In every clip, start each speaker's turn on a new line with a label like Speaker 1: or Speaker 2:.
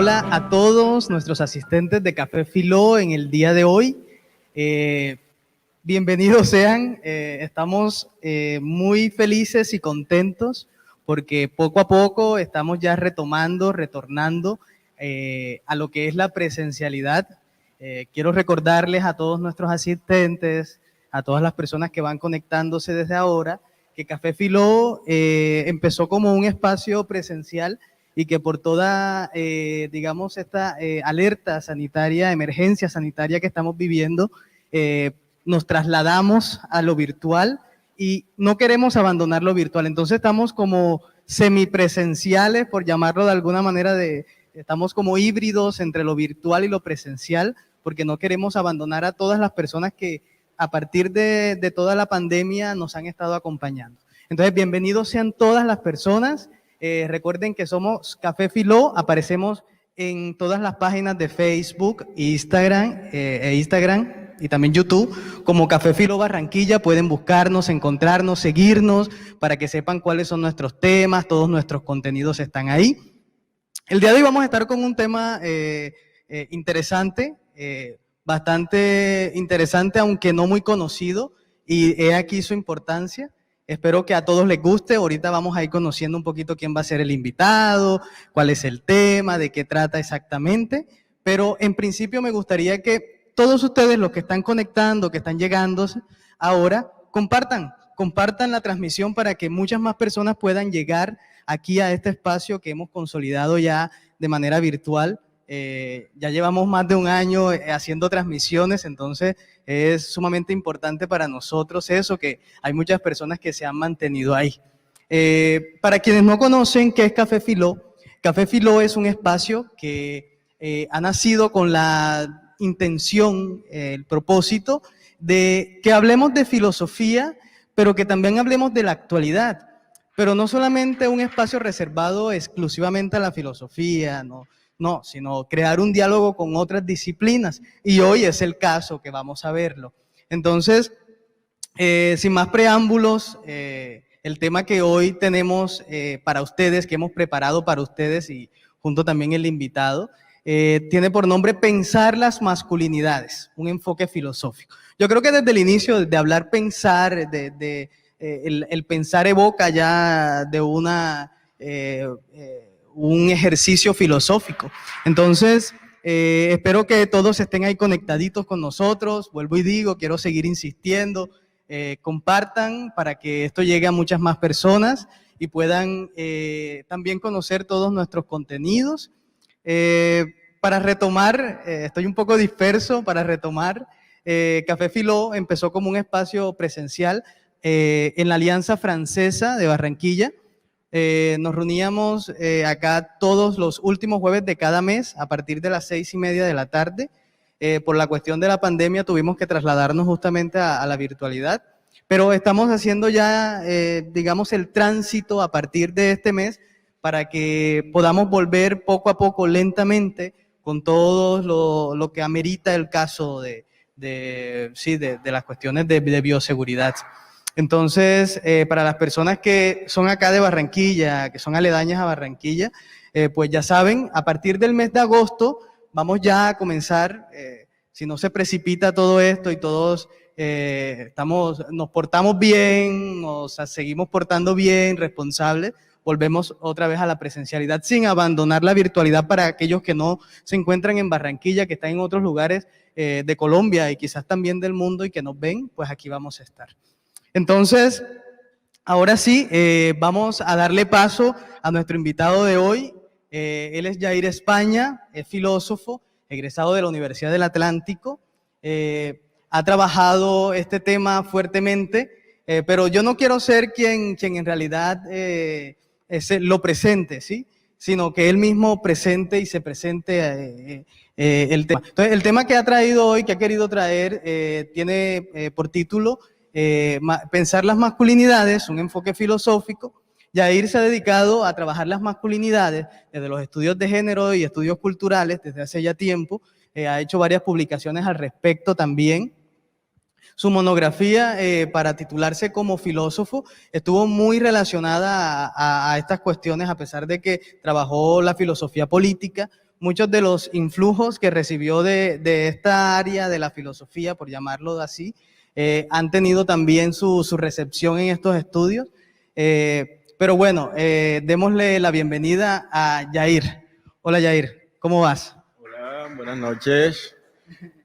Speaker 1: hola a todos nuestros asistentes de Café Filó en el día de hoy. Bienvenidos sean, estamos muy felices y contentos porque poco a poco estamos ya retornando a lo que es la presencialidad. Quiero recordarles a todos nuestros asistentes, a todas las personas que van conectándose desde ahora, que Café Filó empezó como un espacio presencial y que por toda, digamos, esta alerta sanitaria, emergencia sanitaria que estamos viviendo, nos trasladamos a lo virtual y no queremos abandonar lo virtual. Entonces estamos como semipresenciales, por llamarlo de alguna manera, estamos como híbridos entre lo virtual y lo presencial, porque no queremos abandonar a todas las personas que a partir de toda la pandemia nos han estado acompañando. Entonces, bienvenidos sean todas las personas. Recuerden que somos Café Filó, aparecemos en todas las páginas de Facebook, Instagram y también YouTube, como Café Filó Barranquilla. Pueden buscarnos, encontrarnos, seguirnos, para que sepan cuáles son nuestros temas, todos nuestros contenidos están ahí. El día de hoy vamos a estar con un tema interesante, bastante interesante, aunque no muy conocido, y he aquí su importancia. Espero que a todos les guste. Ahorita vamos a ir conociendo un poquito quién va a ser el invitado, cuál es el tema, de qué trata exactamente, pero en principio me gustaría que todos ustedes, los que están conectando, que están llegando ahora, compartan la transmisión para que muchas más personas puedan llegar aquí a este espacio que hemos consolidado ya de manera virtual. Ya llevamos más de un año haciendo transmisiones, entonces es sumamente importante para nosotros eso, que hay muchas personas que se han mantenido ahí. Para quienes no conocen qué es Café Filó es un espacio que ha nacido con la intención, el propósito de que hablemos de filosofía, pero que también hablemos de la actualidad, pero no solamente un espacio reservado exclusivamente a la filosofía, no, sino crear un diálogo con otras disciplinas, y hoy es el caso que vamos a verlo. Entonces, sin más preámbulos, el tema que hoy tenemos para ustedes, que hemos preparado para ustedes y junto también el invitado, tiene por nombre Pensar las masculinidades, un enfoque filosófico. Yo creo que desde el inicio de hablar pensar, el pensar evoca ya de un ejercicio filosófico. Entonces, espero que todos estén ahí conectaditos con nosotros. Vuelvo y digo, quiero seguir insistiendo. Compartan para que esto llegue a muchas más personas y puedan también conocer todos nuestros contenidos. Para retomar, estoy un poco disperso, para retomar, Café Filó empezó como un espacio presencial en la Alianza Francesa de Barranquilla. Nos reuníamos acá todos los últimos jueves de cada mes a partir de las 6:30 de la tarde. Por la cuestión de la pandemia tuvimos que trasladarnos justamente a la virtualidad, pero estamos haciendo ya, digamos, el tránsito a partir de este mes para que podamos volver poco a poco, lentamente, con todo lo que amerita el caso de las cuestiones de bioseguridad. Entonces, para las personas que son acá de Barranquilla, que son aledañas a Barranquilla, pues ya saben, a partir del mes de agosto vamos ya a comenzar, si no se precipita todo esto y todos nos portamos bien, nos seguimos portando bien, responsables, volvemos otra vez a la presencialidad sin abandonar la virtualidad para aquellos que no se encuentran en Barranquilla, que están en otros lugares de Colombia y quizás también del mundo y que nos ven, pues aquí vamos a estar. Entonces, ahora sí, vamos a darle paso a nuestro invitado de hoy. Él es Jair España, es filósofo, egresado de la Universidad del Atlántico. Ha trabajado este tema fuertemente, pero yo no quiero ser quien en realidad lo presente, ¿sí? Sino que él mismo presente y se presente el tema. Entonces, el tema que ha traído hoy, que ha querido traer, tiene por título Pensar las masculinidades, un enfoque filosófico. Jair se ha dedicado a trabajar las masculinidades desde los estudios de género y estudios culturales desde hace ya tiempo. Ha hecho varias publicaciones al respecto también. Su monografía, para titularse como filósofo, estuvo muy relacionada a estas cuestiones, a pesar de que trabajó la filosofía política. muchos de los influjos que recibió de esta área de la filosofía, por llamarlo así, han tenido también su recepción en estos estudios. Pero bueno, démosle la bienvenida a Yair. Hola Yair, ¿cómo vas?
Speaker 2: Hola, buenas noches.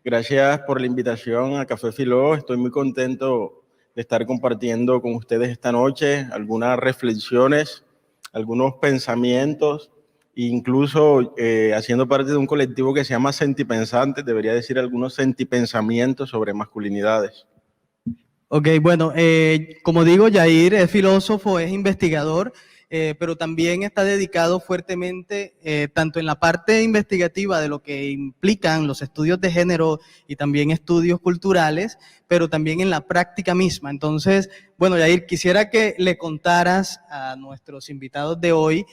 Speaker 2: Gracias por la invitación a Café Filó. Estoy muy contento de estar compartiendo con ustedes esta noche algunas reflexiones, algunos pensamientos, e incluso haciendo parte de un colectivo que se llama Sentipensantes, debería decir algunos sentipensamientos sobre masculinidades.
Speaker 1: Ok, bueno, como digo, Yair es filósofo, es investigador, pero también está dedicado fuertemente tanto en la parte investigativa de lo que implican los estudios de género y también estudios culturales, pero también en la práctica misma. Entonces, bueno, Yair, quisiera que le contaras a nuestros invitados de hoy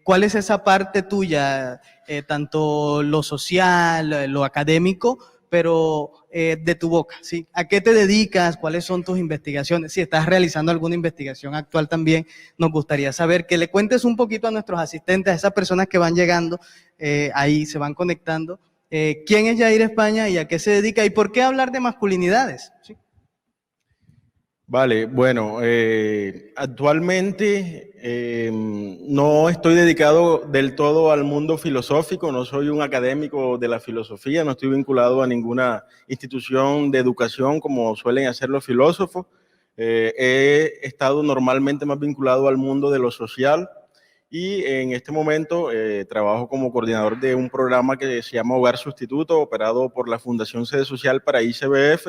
Speaker 1: cuál es esa parte tuya, tanto lo social, lo académico, pero de tu boca, ¿sí? ¿A qué te dedicas? ¿Cuáles son tus investigaciones? Si estás realizando alguna investigación actual también, nos gustaría saber, que le cuentes un poquito a nuestros asistentes, a esas personas que van llegando, ahí se van conectando, quién es Yair España y a qué se dedica y por qué hablar de masculinidades, ¿sí?
Speaker 2: Vale, bueno, actualmente no estoy dedicado del todo al mundo filosófico, no soy un académico de la filosofía, no estoy vinculado a ninguna institución de educación como suelen hacer los filósofos. He estado normalmente más vinculado al mundo de lo social y en este momento trabajo como coordinador de un programa que se llama Hogar Sustituto, operado por la Fundación Sede Social para ICBF.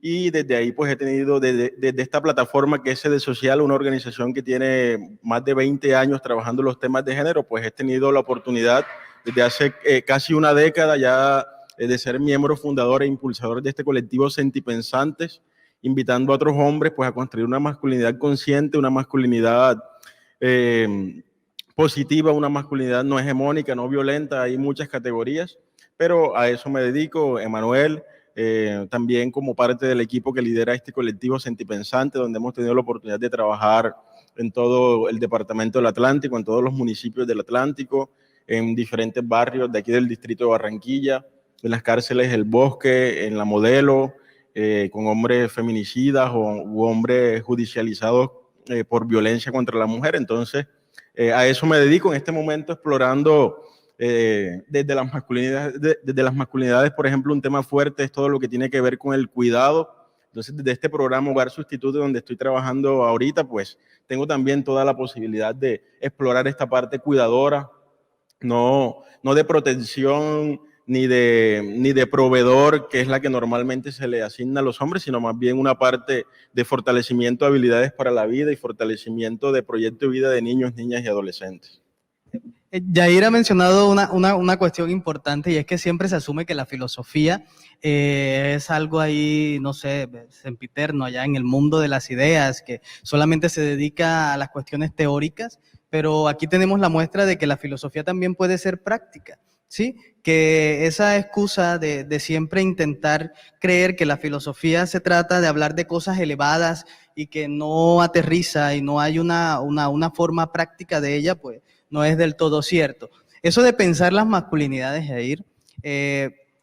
Speaker 2: Y desde ahí pues he tenido, desde esta plataforma que es Sede Social, una organización que tiene más de 20 años trabajando los temas de género, pues he tenido la oportunidad desde hace casi una década ya de ser miembro fundador e impulsador de este colectivo Sentipensantes, invitando a otros hombres pues a construir una masculinidad consciente, una masculinidad positiva, una masculinidad no hegemónica, no violenta. Hay muchas categorías, pero a eso me dedico. Emanuel, también como parte del equipo que lidera este colectivo Sentipensante, donde hemos tenido la oportunidad de trabajar en todo el departamento del Atlántico, en todos los municipios del Atlántico, en diferentes barrios de aquí del distrito de Barranquilla, en las cárceles El Bosque, en La Modelo, con hombres feminicidas u hombres judicializados por violencia contra la mujer. Entonces, a eso me dedico en este momento, explorando desde las masculinidades, por ejemplo, un tema fuerte es todo lo que tiene que ver con el cuidado. Entonces, desde este programa Hogar Sustituto, donde estoy trabajando ahorita, pues tengo también toda la posibilidad de explorar esta parte cuidadora, no de protección ni de proveedor, que es la que normalmente se le asigna a los hombres, sino más bien una parte de fortalecimiento de habilidades para la vida y fortalecimiento de proyecto de vida de niños, niñas y adolescentes.
Speaker 1: Yair ha mencionado una cuestión importante y es que siempre se asume que la filosofía es algo ahí, no sé, sempiterno allá en el mundo de las ideas, que solamente se dedica a las cuestiones teóricas, pero aquí tenemos la muestra de que la filosofía también puede ser práctica, ¿sí? Que esa excusa de siempre intentar creer que la filosofía se trata de hablar de cosas elevadas y que no aterriza y no hay una forma práctica de ella, pues no es del todo cierto. Eso de pensar las masculinidades, Jair,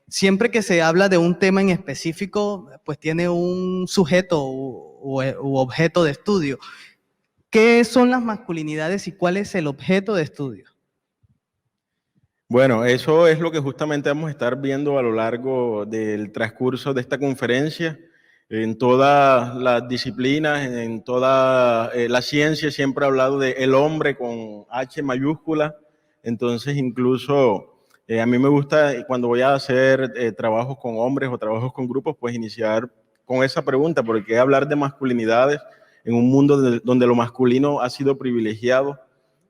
Speaker 1: siempre que se habla de un tema en específico, pues tiene un sujeto u objeto de estudio. ¿Qué son las masculinidades y cuál es el objeto de estudio?
Speaker 2: Bueno, eso es lo que justamente vamos a estar viendo a lo largo del transcurso de esta conferencia. En todas las disciplinas, en toda la ciencia siempre ha hablado de el hombre con H mayúscula. Entonces, incluso a mí me gusta cuando voy a hacer trabajos con hombres o trabajos con grupos, pues iniciar con esa pregunta, porque hablar de masculinidades en un mundo donde lo masculino ha sido privilegiado,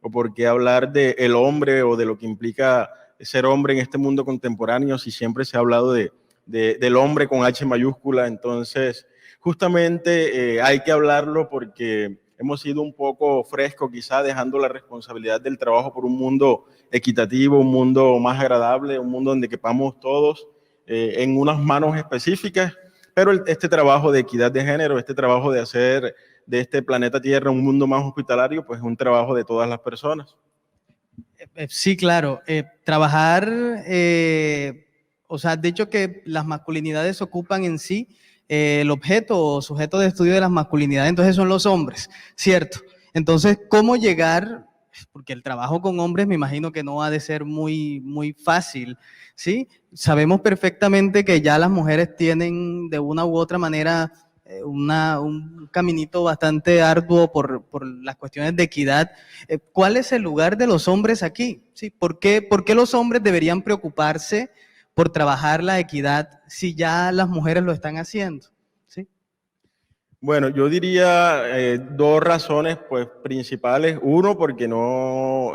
Speaker 2: o por qué hablar de el hombre o de lo que implica ser hombre en este mundo contemporáneo si siempre se ha hablado del hombre con H mayúscula. Entonces, justamente hay que hablarlo porque hemos sido un poco frescos, quizá dejando la responsabilidad del trabajo por un mundo equitativo, un mundo más agradable, un mundo donde quepamos todos en unas manos específicas, pero este trabajo de equidad de género, este trabajo de hacer de este planeta Tierra un mundo más hospitalario, pues es un trabajo de todas las personas.
Speaker 1: Sí, claro. Trabajar, o sea, de hecho que las masculinidades ocupan en sí el objeto o sujeto de estudio de las masculinidades, entonces son los hombres, ¿cierto? Entonces, ¿cómo llegar? Porque el trabajo con hombres me imagino que no ha de ser muy fácil, ¿sí? Sabemos perfectamente que ya las mujeres tienen de una u otra manera un caminito bastante arduo por las cuestiones de equidad. ¿Cuál es el lugar de los hombres aquí? ¿Sí? Por qué los hombres deberían preocuparse por trabajar la equidad si ya las mujeres lo están haciendo? ¿Sí?
Speaker 2: Bueno, yo diría dos razones pues, principales. Uno, porque no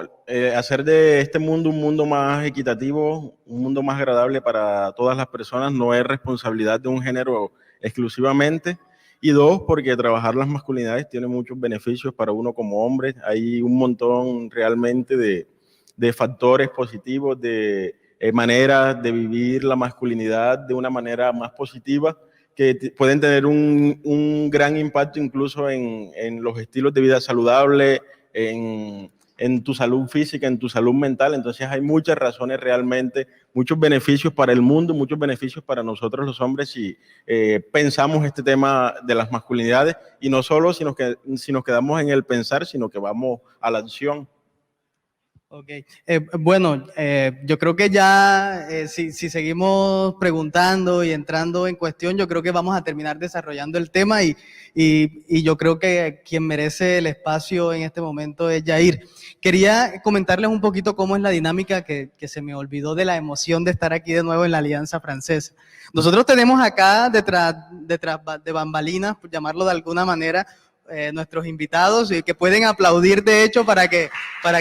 Speaker 2: hacer de este mundo un mundo más equitativo, un mundo más agradable para todas las personas, no es responsabilidad de un género exclusivamente. Y dos, porque trabajar las masculinidades tiene muchos beneficios para uno como hombre. Hay un montón realmente de factores positivos, de maneras de vivir la masculinidad de una manera más positiva que pueden tener un gran impacto incluso en los estilos de vida saludable, en tu salud física, en tu salud mental. Entonces hay muchas razones realmente, muchos beneficios para el mundo, muchos beneficios para nosotros los hombres si pensamos este tema de las masculinidades y no solo si nos quedamos en el pensar, sino que vamos a la acción.
Speaker 1: Ok, bueno, yo creo que ya si seguimos preguntando y entrando en cuestión, yo creo que vamos a terminar desarrollando el tema y yo creo que quien merece el espacio en este momento es Yair. Quería comentarles un poquito cómo es la dinámica que se me olvidó de la emoción de estar aquí de nuevo en la Alianza Francesa. Nosotros tenemos acá detrás de bambalinas, por llamarlo de alguna manera, nuestros invitados y que pueden aplaudir de hecho para que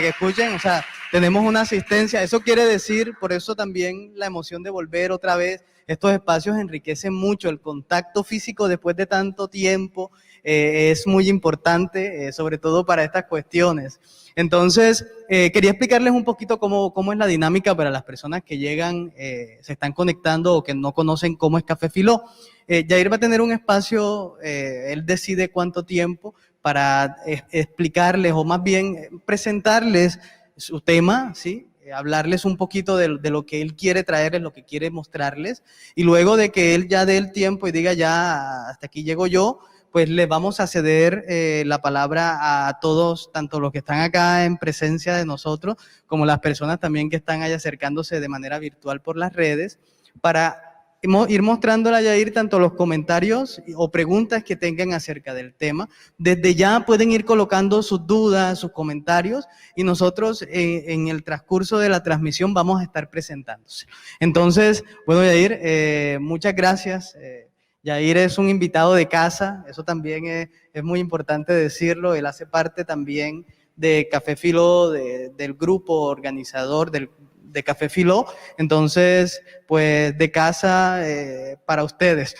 Speaker 1: escuchen, o sea, tenemos una asistencia, eso quiere decir, por eso también la emoción de volver otra vez, estos espacios enriquecen mucho, el contacto físico después de tanto tiempo es muy importante, sobre todo para estas cuestiones. Entonces, quería explicarles un poquito cómo es la dinámica para las personas que llegan, se están conectando o que no conocen cómo es Café Filó. Yair va a tener un espacio, él decide cuánto tiempo para explicarles o más bien presentarles su tema, ¿sí? Hablarles un poquito de lo que él quiere traerles, lo que quiere mostrarles, y luego de que él ya dé el tiempo y diga ya hasta aquí llego yo, pues le vamos a ceder la palabra a todos, tanto los que están acá en presencia de nosotros, como las personas también que están ahí acercándose de manera virtual por las redes, para ir mostrándole a Yair tanto los comentarios o preguntas que tengan acerca del tema. Desde ya pueden ir colocando sus dudas, sus comentarios, y nosotros en el transcurso de la transmisión vamos a estar presentándose. Entonces, bueno, Yair, muchas gracias. Yair es un invitado de casa, eso también es muy importante decirlo. Él hace parte también de Café Filó, del grupo organizador de Café Filó, entonces, pues de casa para ustedes.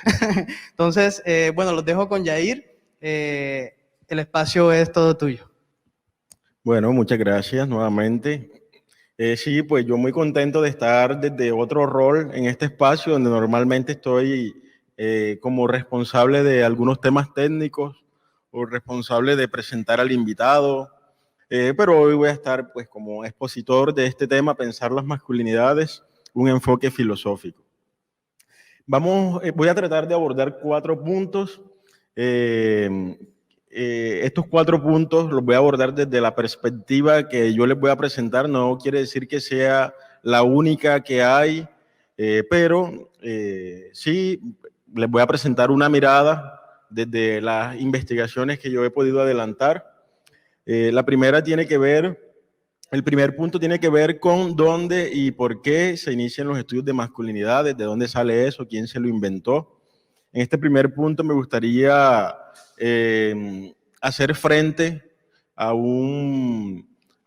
Speaker 1: Entonces, bueno, los dejo con Yair, el espacio es todo tuyo.
Speaker 2: Bueno, muchas gracias nuevamente. Sí, pues yo muy contento de estar desde otro rol en este espacio donde normalmente estoy como responsable de algunos temas técnicos o responsable de presentar al invitado, pero hoy voy a estar pues como expositor de este tema, pensar las masculinidades, un enfoque filosófico. Voy a tratar de abordar 4 puntos. Estos 4 puntos los voy a abordar desde la perspectiva que yo les voy a presentar. No quiere decir que sea la única que hay, pero sí les voy a presentar una mirada desde las investigaciones que yo he podido adelantar. La primera tiene que ver El primer punto tiene que ver con dónde y por qué se inician los estudios de masculinidades, de dónde sale eso, quién se lo inventó. En este primer punto me gustaría hacer frente a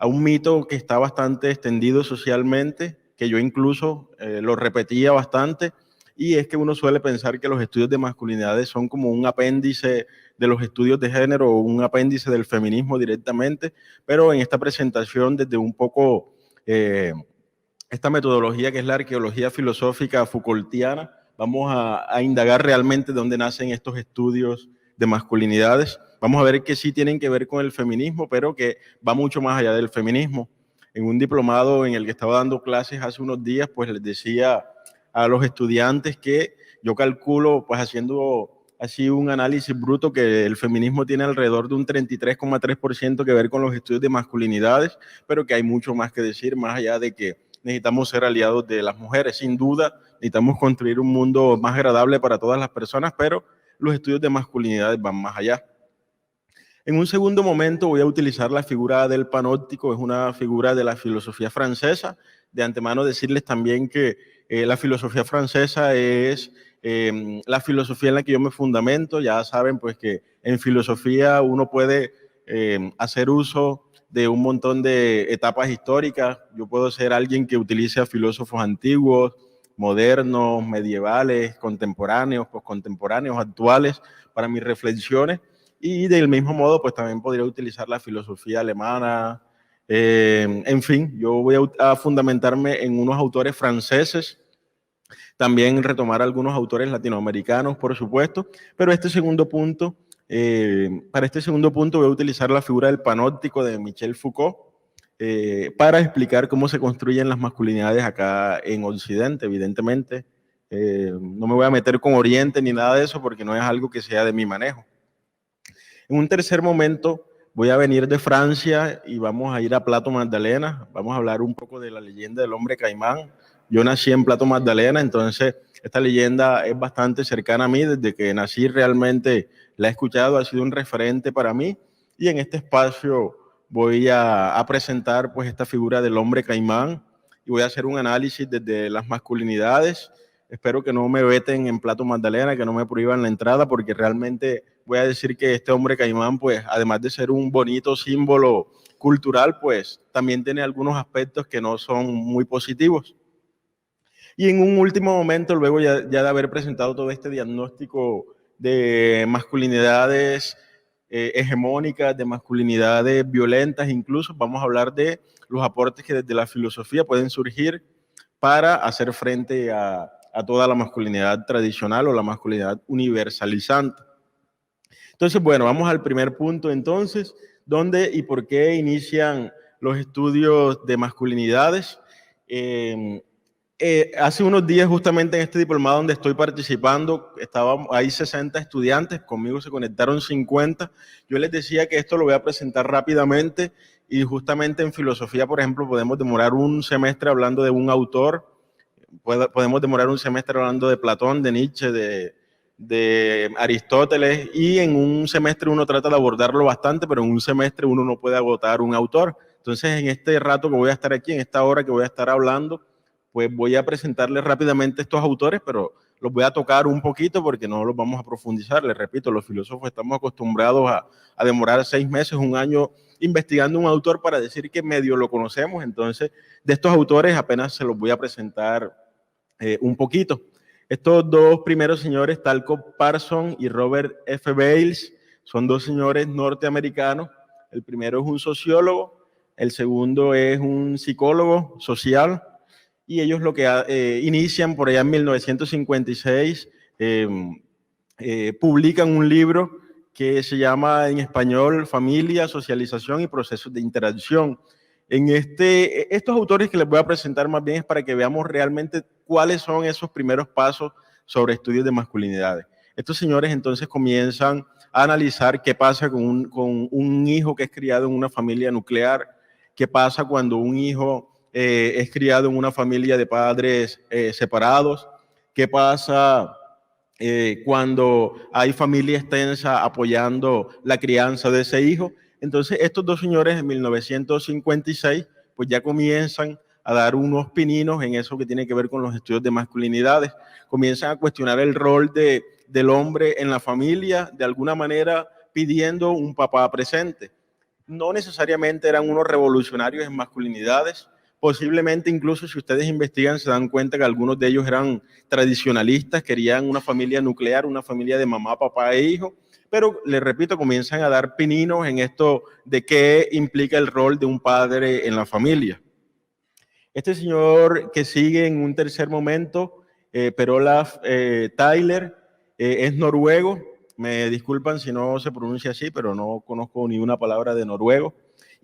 Speaker 2: a un mito que está bastante extendido socialmente, que yo incluso lo repetía bastante, y es que uno suele pensar que los estudios de masculinidades son como un apéndice de los estudios de género o un apéndice del feminismo directamente, pero en esta presentación desde un poco esta metodología que es la arqueología filosófica Foucaultiana, vamos a indagar realmente de dónde nacen estos estudios de masculinidades. Vamos a ver que sí tienen que ver con el feminismo, pero que va mucho más allá del feminismo. en un diplomado en el que estaba dando clases hace unos días, pues les decía a los estudiantes que yo calculo, pues haciendo así un análisis bruto, que el feminismo tiene alrededor de un 33,3% que ver con los estudios de masculinidades, pero que hay mucho más que decir, más allá de que necesitamos ser aliados de las mujeres. Sin duda, necesitamos construir un mundo más agradable para todas las personas, pero los estudios de masculinidades van más allá. En un segundo momento voy a utilizar la figura del panóptico, es una figura de la filosofía francesa. De antemano decirles también que la filosofía francesa es la filosofía en la que yo me fundamento. Ya saben pues que en filosofía uno puede hacer uso de un montón de etapas históricas. Yo puedo ser alguien que utilice a filósofos antiguos, modernos, medievales, contemporáneos, postcontemporáneos, actuales para mis reflexiones. Y del mismo modo, pues también podría utilizar la filosofía alemana. En fin, yo voy a fundamentarme en unos autores franceses, también retomar algunos autores latinoamericanos, por supuesto, pero para este segundo punto voy a utilizar la figura del panóptico de Michel Foucault para explicar cómo se construyen las masculinidades acá en Occidente, evidentemente. No me voy a meter con Oriente ni nada de eso porque no es algo que sea de mi manejo. En un tercer momento voy a venir de Francia y vamos a ir a Plato Magdalena. Vamos a hablar un poco de la leyenda del hombre caimán. Yo nací en Plato Magdalena, entonces esta leyenda es bastante cercana a mí. Desde que nací realmente la he escuchado, ha sido un referente para mí. Y en este espacio voy a presentar pues esta figura del hombre caimán y voy a hacer un análisis desde las masculinidades. Espero que no me veten en Plato Magdalena, que no me prohíban la entrada, porque realmente voy a decir que este hombre caimán, pues además de ser un bonito símbolo cultural, pues también tiene algunos aspectos que no son muy positivos. Y en un último momento, luego ya de haber presentado todo este diagnóstico de masculinidades hegemónicas, de masculinidades violentas, incluso vamos a hablar de los aportes que desde la filosofía pueden surgir para hacer frente a toda la masculinidad tradicional o la masculinidad universalizante. Entonces, bueno, vamos al primer punto entonces, ¿dónde y por qué inician los estudios de masculinidades? Hace unos días, justamente en este diplomado donde estoy participando, hay 60 estudiantes, conmigo se conectaron 50. Yo les decía que esto lo voy a presentar rápidamente y justamente en filosofía, por ejemplo, podemos demorar un semestre hablando de un autor, podemos demorar un semestre hablando de Platón, de Nietzsche, de Aristóteles, y en un semestre uno trata de abordarlo bastante, pero en un semestre uno no puede agotar un autor. Entonces, en este rato que voy a estar aquí, en esta hora que voy a estar hablando, pues voy a presentarles rápidamente estos autores, pero los voy a tocar un poquito porque no los vamos a profundizar. Les repito, los filósofos estamos acostumbrados a demorar 6 meses, un año investigando un autor para decir que medio lo conocemos. Entonces, de estos autores apenas se los voy a presentar un poquito. Estos dos primeros señores, Talcott Parsons y Robert F. Bales, son dos señores norteamericanos. El primero es un sociólogo, el segundo es un psicólogo social, y ellos lo que inician por allá en 1956, publican un libro que se llama en español Familia, Socialización y Procesos de Interacción. Estos autores que les voy a presentar más bien es para que veamos realmente cuáles son esos primeros pasos sobre estudios de masculinidades. Estos señores entonces comienzan a analizar qué pasa con un hijo que es criado en una familia nuclear, qué pasa cuando un hijo es criado en una familia de padres separados, qué pasa cuando hay familia extensa apoyando la crianza de ese hijo. Entonces, estos dos señores en 1956, pues ya comienzan a dar unos pininos en eso que tiene que ver con los estudios de masculinidades, comienzan a cuestionar el rol del hombre en la familia, de alguna manera pidiendo un papá presente. No necesariamente eran unos revolucionarios en masculinidades, posiblemente incluso si ustedes investigan se dan cuenta que algunos de ellos eran tradicionalistas, querían una familia nuclear, una familia de mamá, papá e hijo, pero les repito, comienzan a dar pininos en esto de qué implica el rol de un padre en la familia. Este señor que sigue en un tercer momento, Per-Olof Tyler, es noruego. Me disculpan si no se pronuncia así, pero no conozco ni una palabra de noruego.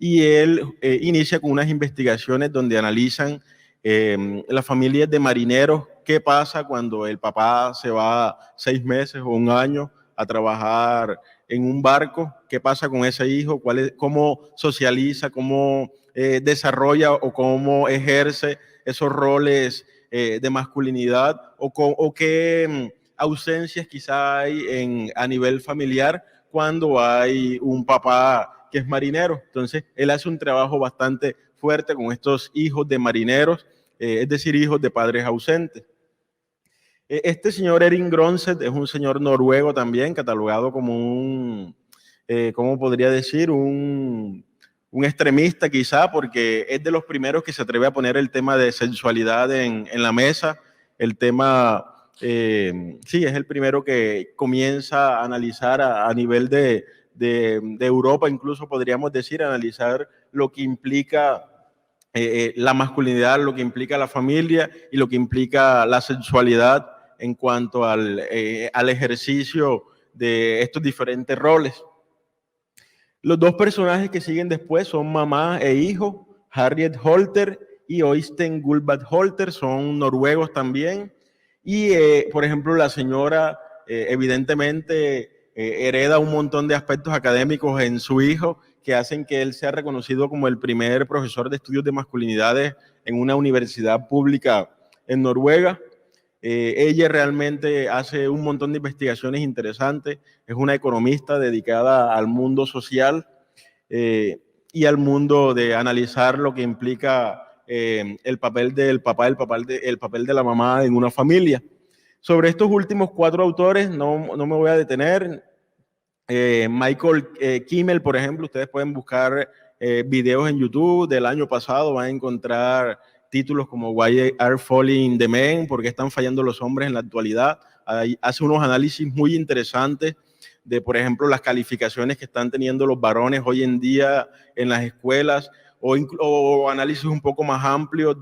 Speaker 2: y él inicia con unas investigaciones donde analizan las familias de marineros, qué pasa cuando el papá se va 6 meses o un año a trabajar en un barco, qué pasa con ese hijo, cómo socializa, cómo desarrolla o cómo ejerce esos roles de masculinidad o qué ausencias quizá hay a nivel familiar cuando hay un papá que es marinero. Entonces, él hace un trabajo bastante fuerte con estos hijos de marineros, es decir, hijos de padres ausentes. Este señor Erin Gronseth es un señor noruego también, catalogado como ¿cómo podría decir? Un extremista quizá, porque es de los primeros que se atreve a poner el tema de sexualidad en la mesa, el tema, sí, es el primero que comienza a analizar a nivel de Europa, incluso podríamos decir, analizar lo que implica la masculinidad, lo que implica la familia y lo que implica la sexualidad en cuanto al ejercicio de estos diferentes roles. Los dos personajes que siguen después son mamá e hijo, Harriet Holter y Øystein Gullbrand Holter, son noruegos también. Y, por ejemplo, la señora evidentemente hereda un montón de aspectos académicos en su hijo que hacen que él sea reconocido como el primer profesor de estudios de masculinidades en una universidad pública en Noruega. Ella realmente hace un montón de investigaciones interesantes, es una economista dedicada al mundo social y al mundo de analizar lo que implica el papel del papá, el papel de la mamá en una familia. Sobre estos últimos 4 autores no me voy a detener. Michael Kimmel, por ejemplo, ustedes pueden buscar videos en YouTube del año pasado, van a encontrar títulos como Why Are Falling the Men, ¿por qué están fallando los hombres en la actualidad? Hace unos análisis muy interesantes de, por ejemplo, las calificaciones que están teniendo los varones hoy en día en las escuelas, o análisis un poco más amplios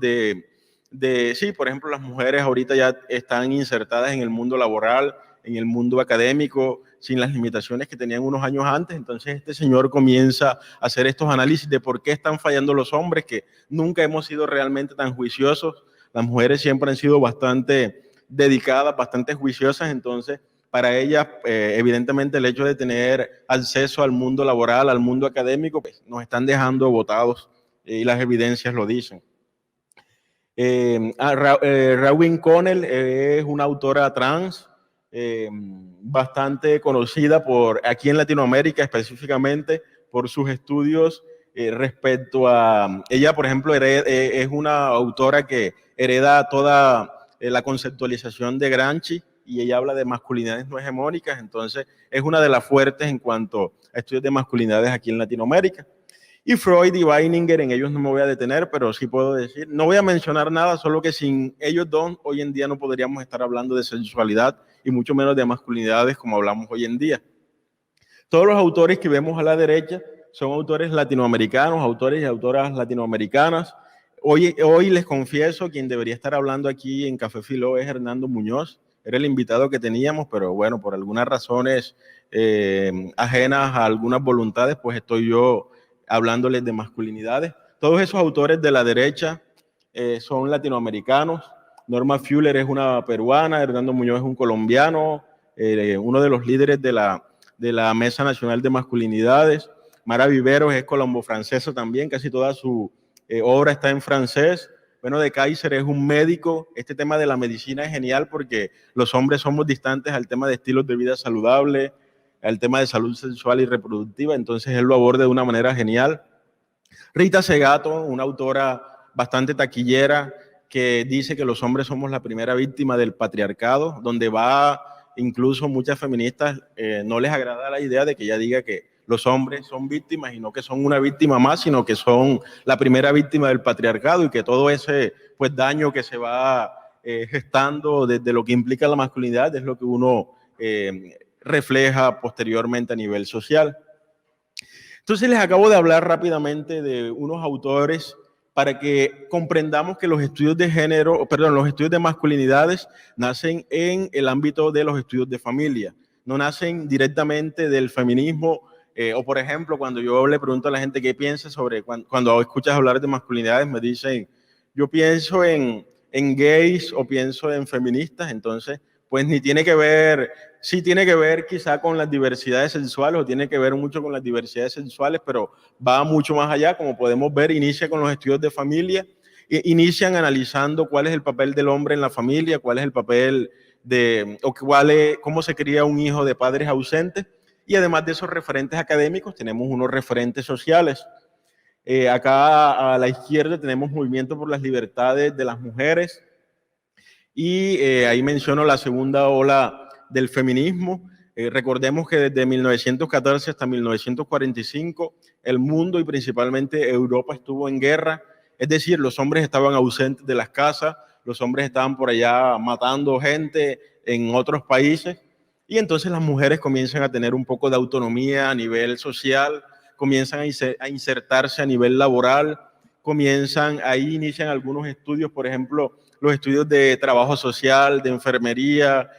Speaker 2: sí, por ejemplo, las mujeres ahorita ya están insertadas en el mundo laboral, en el mundo académico, sin las limitaciones que tenían unos años antes. Entonces este señor comienza a hacer estos análisis de por qué están fallando los hombres, que nunca hemos sido realmente tan juiciosos. Las mujeres siempre han sido bastante dedicadas, bastante juiciosas. Entonces, para ellas, evidentemente, el hecho de tener acceso al mundo laboral, al mundo académico, pues, nos están dejando botados y las evidencias lo dicen. Raewyn Connell es una autora trans, bastante conocida aquí en Latinoamérica, específicamente por sus estudios respecto a... Ella, por ejemplo, es una autora que hereda toda la conceptualización de Gramsci, y ella habla de masculinidades no hegemónicas. Entonces es una de las fuertes en cuanto a estudios de masculinidades aquí en Latinoamérica. Y Freud y Weininger, en ellos no me voy a detener, pero sí puedo decir, no voy a mencionar nada, solo que sin ellos dos hoy en día no podríamos estar hablando de sexualidad y mucho menos de masculinidades como hablamos hoy en día. Todos los autores que vemos a la derecha son autores latinoamericanos, autores y autoras latinoamericanas. Hoy les confieso, quien debería estar hablando aquí en Café Filó es Hernando Muñoz, era el invitado que teníamos, pero bueno, por algunas razones ajenas a algunas voluntades, pues estoy yo hablándoles de masculinidades. Todos esos autores de la derecha son latinoamericanos. Norma Fuller es una peruana, Hernando Muñoz es un colombiano, uno de los líderes de la Mesa Nacional de Masculinidades. Mara Viveros es colombo-francesa también, casi toda su obra está en francés. Bueno, de Kaiser es un médico. Este tema de la medicina es genial porque los hombres somos distantes al tema de estilos de vida saludable, al tema de salud sexual y reproductiva, entonces él lo aborda de una manera genial. Rita Segato, una autora bastante taquillera, que dice que los hombres somos la primera víctima del patriarcado, donde va incluso muchas feministas, no les agrada la idea de que ella diga que los hombres son víctimas y no que son una víctima más, sino que son la primera víctima del patriarcado y que todo ese pues, daño que se va gestando desde lo que implica la masculinidad es lo que uno refleja posteriormente a nivel social. Entonces les acabo de hablar rápidamente de unos autores para que comprendamos que los estudios de género, perdón, los estudios de masculinidades nacen en el ámbito de los estudios de familia, no nacen directamente del feminismo O por ejemplo, cuando yo le pregunto a la gente qué piensa sobre, cuando escuchas hablar de masculinidades, me dicen, yo pienso en gays o pienso en feministas, entonces, pues ni tiene que ver, sí tiene que ver quizá con las diversidades sexuales o tiene que ver mucho con las diversidades sexuales, pero va mucho más allá, como podemos ver, inicia con los estudios de familia, inician analizando cuál es el papel del hombre en la familia, cuál es el papel o cómo se cría un hijo de padres ausentes, y además de esos referentes académicos, tenemos unos referentes sociales. Acá a la izquierda tenemos Movimiento por las Libertades de las Mujeres, y ahí menciono la segunda ola del feminismo. Recordemos que desde 1914 hasta 1945 el mundo y principalmente Europa estuvo en guerra, es decir, los hombres estaban ausentes de las casas, los hombres estaban por allá matando gente en otros países, y entonces las mujeres comienzan a tener un poco de autonomía a nivel social, comienzan a insertarse a nivel laboral, ahí inician algunos estudios, por ejemplo, los estudios de trabajo social, de enfermería,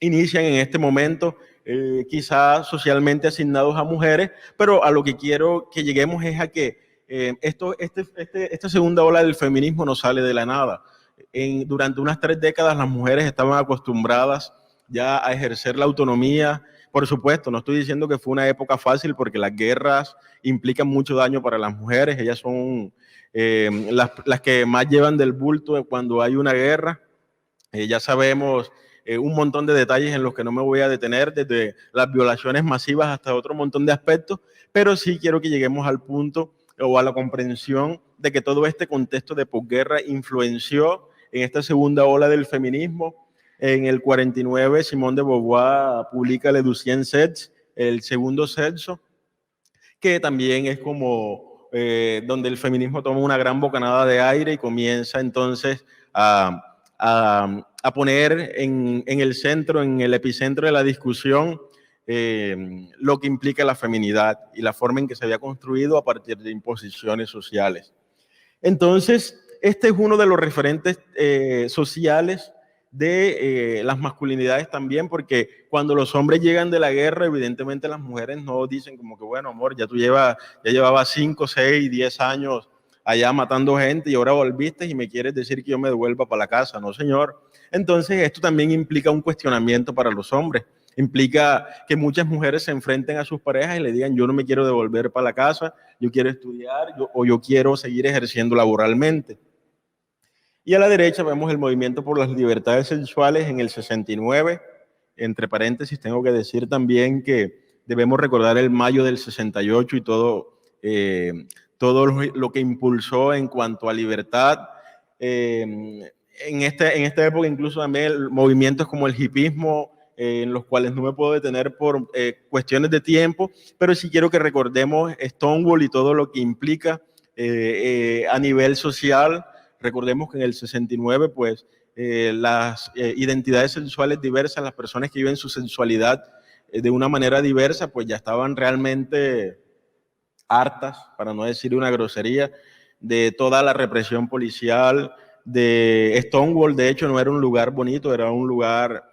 Speaker 2: inician en este momento, quizás socialmente asignados a mujeres, pero a lo que quiero que lleguemos es a que esta segunda ola del feminismo no sale de la nada. Durante unas 3 décadas las mujeres estaban acostumbradas ya a ejercer la autonomía. Por supuesto, no estoy diciendo que fue una época fácil porque las guerras implican mucho daño para las mujeres, ellas son las que más llevan del bulto cuando hay una guerra. Ya sabemos un montón de detalles en los que no me voy a detener, desde las violaciones masivas hasta otro montón de aspectos, pero sí quiero que lleguemos al punto o a la comprensión de que todo este contexto de posguerra influenció en esta segunda ola del feminismo. En el 49, Simone de Beauvoir publica Le Deuxième Sexe, el segundo sexo, que también es como donde el feminismo toma una gran bocanada de aire y comienza entonces a poner en el centro, en el epicentro de la discusión, lo que implica la feminidad y la forma en que se había construido a partir de imposiciones sociales. Entonces, este es uno de los referentes sociales de las masculinidades también, porque cuando los hombres llegan de la guerra, evidentemente las mujeres no dicen como que, bueno, amor, ya llevabas 5, 6, 10 años allá matando gente y ahora volviste y me quieres decir que yo me devuelva para la casa. No, señor. Entonces, esto también implica un cuestionamiento para los hombres. Implica que muchas mujeres se enfrenten a sus parejas y le digan, yo no me quiero devolver para la casa, yo quiero estudiar o yo quiero seguir ejerciendo laboralmente. Y a la derecha vemos el movimiento por las libertades sexuales en el 69. Entre paréntesis, tengo que decir también que debemos recordar el mayo del 68 y todo lo que impulsó en cuanto a libertad. En esta época incluso también movimientos como el hipismo, en los cuales no me puedo detener por cuestiones de tiempo, pero sí quiero que recordemos Stonewall y todo lo que implica a nivel social. Recordemos que en el 69, pues, las identidades sexuales diversas, las personas que viven su sexualidad de una manera diversa, pues ya estaban realmente hartas, para no decir una grosería, de toda la represión policial, de Stonewall. De hecho, no era un lugar bonito, era un lugar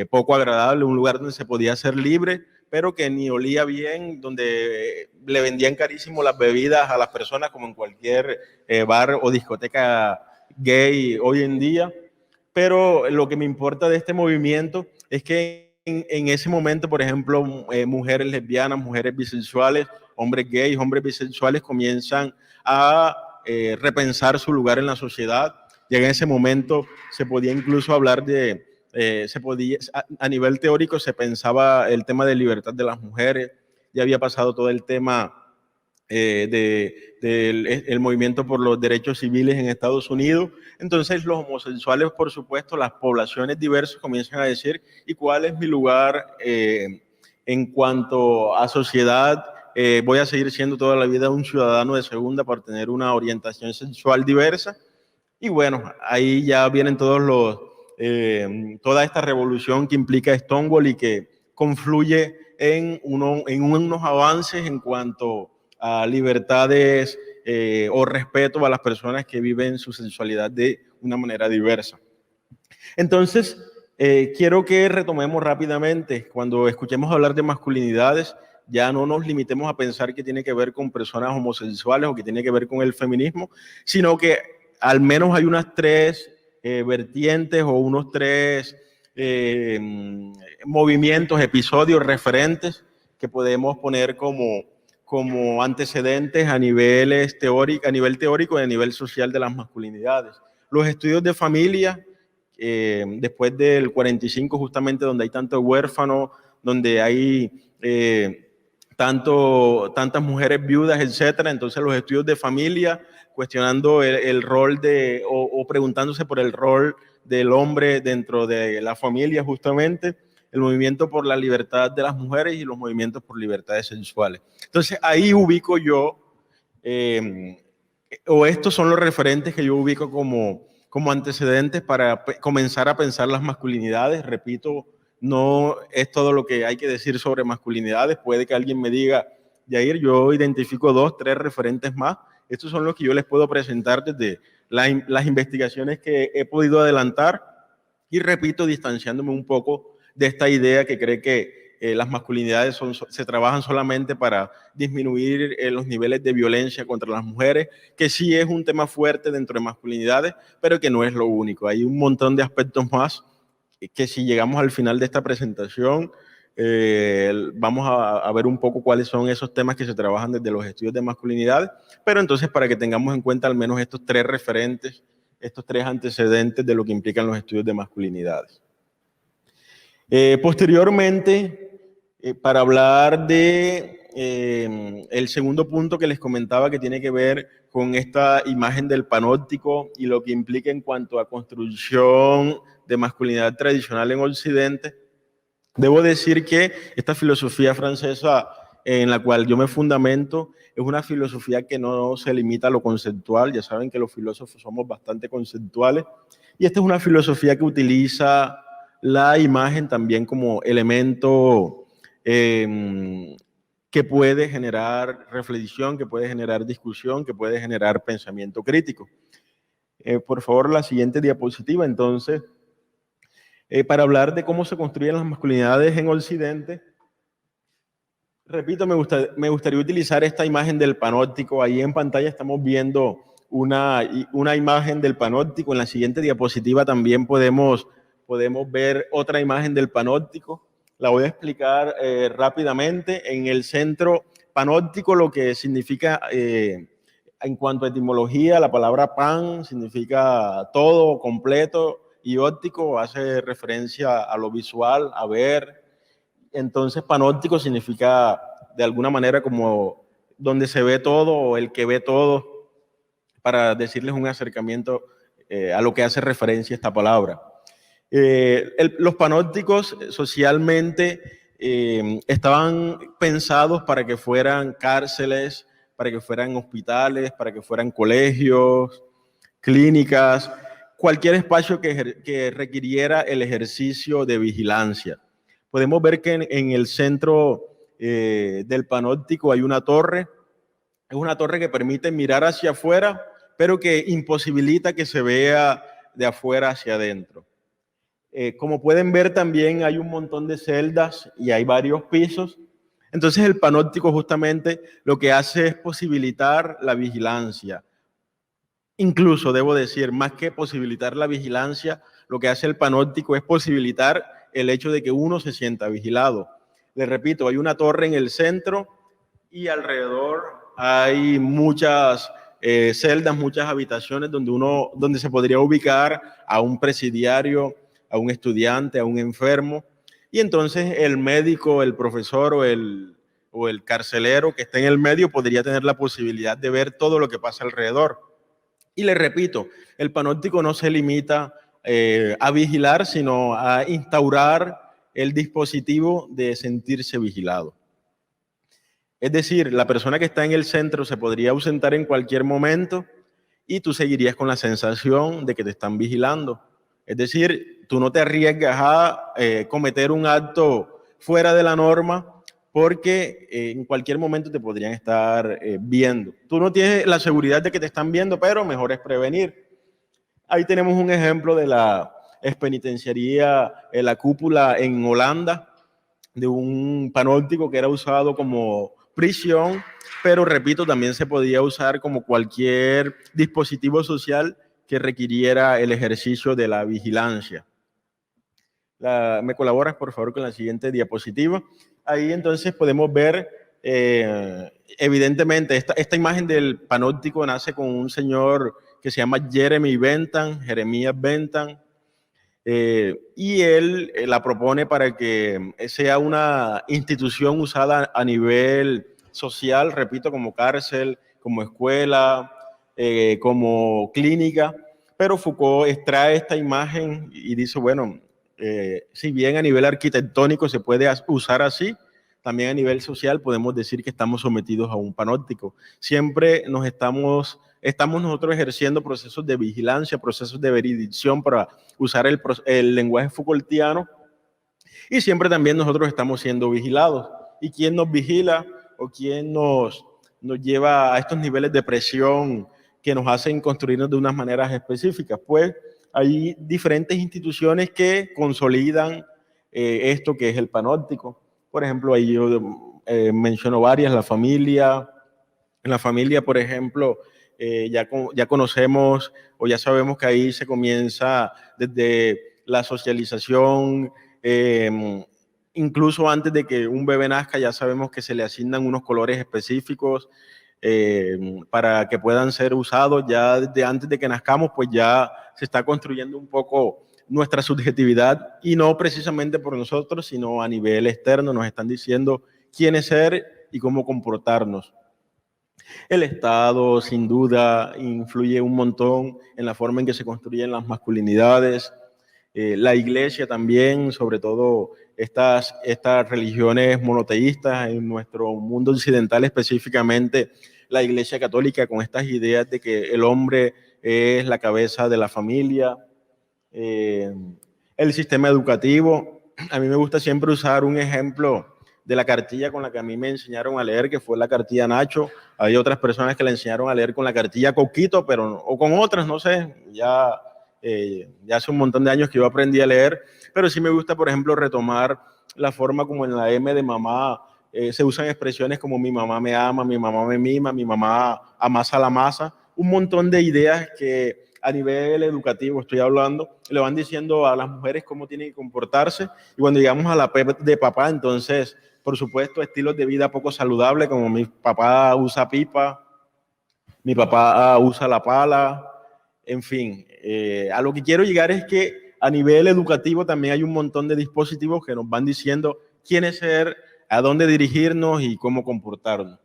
Speaker 2: poco agradable, un lugar donde se podía ser libre, pero que ni olía bien, donde le vendían carísimo las bebidas a las personas, como en cualquier bar o discoteca gay hoy en día. Pero lo que me importa de este movimiento es que en ese momento, por ejemplo, mujeres lesbianas, mujeres bisexuales, hombres gays, hombres bisexuales comienzan a repensar su lugar en la sociedad. Y en ese momento se podía incluso hablar de, a nivel teórico se pensaba el tema de libertad de las mujeres, ya había pasado todo el tema del movimiento por los derechos civiles en Estados Unidos. Entonces los homosexuales, por supuesto, las poblaciones diversas comienzan a decir, ¿y cuál es mi lugar en cuanto a sociedad? Voy a seguir siendo toda la vida un ciudadano de segunda por tener una orientación sexual diversa. Y bueno, ahí ya vienen toda esta revolución que implica Stonewall y que confluye en unos avances en cuanto a libertades o respeto a las personas que viven su sexualidad de una manera diversa. Entonces, quiero que retomemos rápidamente, cuando escuchemos hablar de masculinidades, ya no nos limitemos a pensar que tiene que ver con personas homosexuales o que tiene que ver con el feminismo, sino que al menos hay unas tres vertientes o unos tres movimientos, episodios referentes que podemos poner como antecedentes a nivel teórico y a nivel social de las masculinidades. Los estudios de familia, después del 45, justamente donde hay tanto huérfano, donde hay tantas mujeres viudas, etcétera. Entonces los estudios de familia, cuestionando el rol o preguntándose por el rol del hombre dentro de la familia, justamente, el movimiento por la libertad de las mujeres y los movimientos por libertades sexuales. Entonces ahí ubico yo, o estos son los referentes que yo ubico como antecedentes para comenzar a pensar las masculinidades. Repito, no es todo lo que hay que decir sobre masculinidades. Puede que alguien me diga, Yair, yo identifico 2, 3 referentes más. Estos son los que yo les puedo presentar desde las investigaciones que he podido adelantar y, repito, distanciándome un poco de esta idea que cree que las masculinidades se trabajan solamente para disminuir los niveles de violencia contra las mujeres, que sí es un tema fuerte dentro de masculinidades, pero que no es lo único. Hay un montón de aspectos más que si llegamos al final de esta presentación, vamos a ver un poco cuáles son esos temas que se trabajan desde los estudios de masculinidad, pero entonces para que tengamos en cuenta al menos estos 3 referentes, estos 3 antecedentes de lo que implican los estudios de masculinidades. Posteriormente, para hablar de el segundo punto que les comentaba, que tiene que ver con esta imagen del panóptico y lo que implica en cuanto a construcción de masculinidad tradicional en Occidente, debo decir que esta filosofía francesa en la cual yo me fundamento es una filosofía que no se limita a lo conceptual. Ya saben que los filósofos somos bastante conceptuales, y esta es una filosofía que utiliza la imagen también como elemento que puede generar reflexión, que puede generar discusión, que puede generar pensamiento crítico. Por favor, la siguiente diapositiva. Entonces, para hablar de cómo se construyen las masculinidades en Occidente, repito, me gustaría utilizar esta imagen del panóptico. Ahí en pantalla estamos viendo una imagen del panóptico. En la siguiente diapositiva también podemos ver otra imagen del panóptico. La voy a explicar rápidamente. En el centro, panóptico, lo que significa en cuanto a etimología, la palabra pan significa todo, completo, y óptico hace referencia a lo visual, a ver. Entonces, panóptico significa de alguna manera como donde se ve todo o el que ve todo, para decirles un acercamiento a lo que hace referencia esta palabra. Los panópticos socialmente estaban pensados para que fueran cárceles, para que fueran hospitales, para que fueran colegios, clínicas, cualquier espacio que requiriera el ejercicio de vigilancia. Podemos ver que en el centro del panóptico hay una torre. Es una torre que permite mirar hacia afuera, pero que imposibilita que se vea de afuera hacia adentro. Como pueden ver, también hay un montón de celdas y hay varios pisos. Entonces el panóptico justamente lo que hace es posibilitar la vigilancia. Incluso debo decir, más que posibilitar la vigilancia, lo que hace el panóptico es posibilitar el hecho de que uno se sienta vigilado. Les repito, hay una torre en el centro y alrededor hay muchas celdas, muchas habitaciones donde se podría ubicar a un presidiario, a un estudiante, a un enfermo. Y entonces el médico, el profesor o el carcelero que está en el medio podría tener la posibilidad de ver todo lo que pasa alrededor. Y les repito, el panóptico no se limita a vigilar, sino a instaurar el dispositivo de sentirse vigilado. Es decir, la persona que está en el centro se podría ausentar en cualquier momento y tú seguirías con la sensación de que te están vigilando. Es decir, tú no te arriesgas a cometer un acto fuera de la norma porque en cualquier momento te podrían estar viendo. Tú no tienes la seguridad de que te están viendo, pero mejor es prevenir. Ahí tenemos un ejemplo de expenitenciaría La Cúpula en Holanda, de un panóptico que era usado como prisión, pero repito, también se podía usar como cualquier dispositivo social que requiriera el ejercicio de la vigilancia. ¿Me colaboras, por favor, con la siguiente diapositiva? Ahí entonces podemos ver, evidentemente, esta imagen del panóptico nace con un señor que se llama Jeremías Bentham, y él la propone para que sea una institución usada a nivel social, repito, como cárcel, como escuela, como clínica, pero Foucault extrae esta imagen y dice, bueno, si bien a nivel arquitectónico se puede usar así, también a nivel social podemos decir que estamos sometidos a un panóptico. Siempre estamos nosotros ejerciendo procesos de vigilancia, procesos de veredicción para usar el lenguaje Foucaultiano, y siempre también nosotros estamos siendo vigilados. ¿Y quién nos vigila o quién nos lleva a estos niveles de presión que nos hacen construirnos de unas maneras específicas? Pues hay diferentes instituciones que consolidan esto que es el panóptico. Por ejemplo, ahí yo menciono varias, la familia. En la familia, por ejemplo, ya conocemos o ya sabemos que ahí se comienza desde la socialización, incluso antes de que un bebé nazca ya sabemos que se le asignan unos colores específicos para que puedan ser usados. Ya desde antes de que nazcamos, pues ya se está construyendo un poco nuestra subjetividad, y no precisamente por nosotros, sino a nivel externo nos están diciendo quién ser y cómo comportarnos. El Estado, sin duda, influye un montón en la forma en que se construyen las masculinidades. La Iglesia también, sobre todo estas religiones monoteístas en nuestro mundo occidental, específicamente la Iglesia Católica, con estas ideas de que el hombre es la cabeza de la familia. El sistema educativo, a mí me gusta siempre usar un ejemplo de la cartilla con la que a mí me enseñaron a leer, que fue la cartilla Nacho. Hay otras personas que le enseñaron a leer con la cartilla Coquito, o con otras, no sé, ya hace un montón de años que yo aprendí a leer, pero sí me gusta, por ejemplo, retomar la forma como en la M de mamá se usan expresiones como mi mamá me ama, mi mamá me mima, mi mamá amasa la masa, un montón de ideas que a nivel educativo estoy hablando, le van diciendo a las mujeres cómo tienen que comportarse, y cuando llegamos a la P de papá, entonces, por supuesto, estilos de vida poco saludables, como mi papá usa pipa, mi papá usa la pala, en fin. A lo que quiero llegar es que a nivel educativo también hay un montón de dispositivos que nos van diciendo quién ser, a dónde dirigirnos y cómo comportarnos.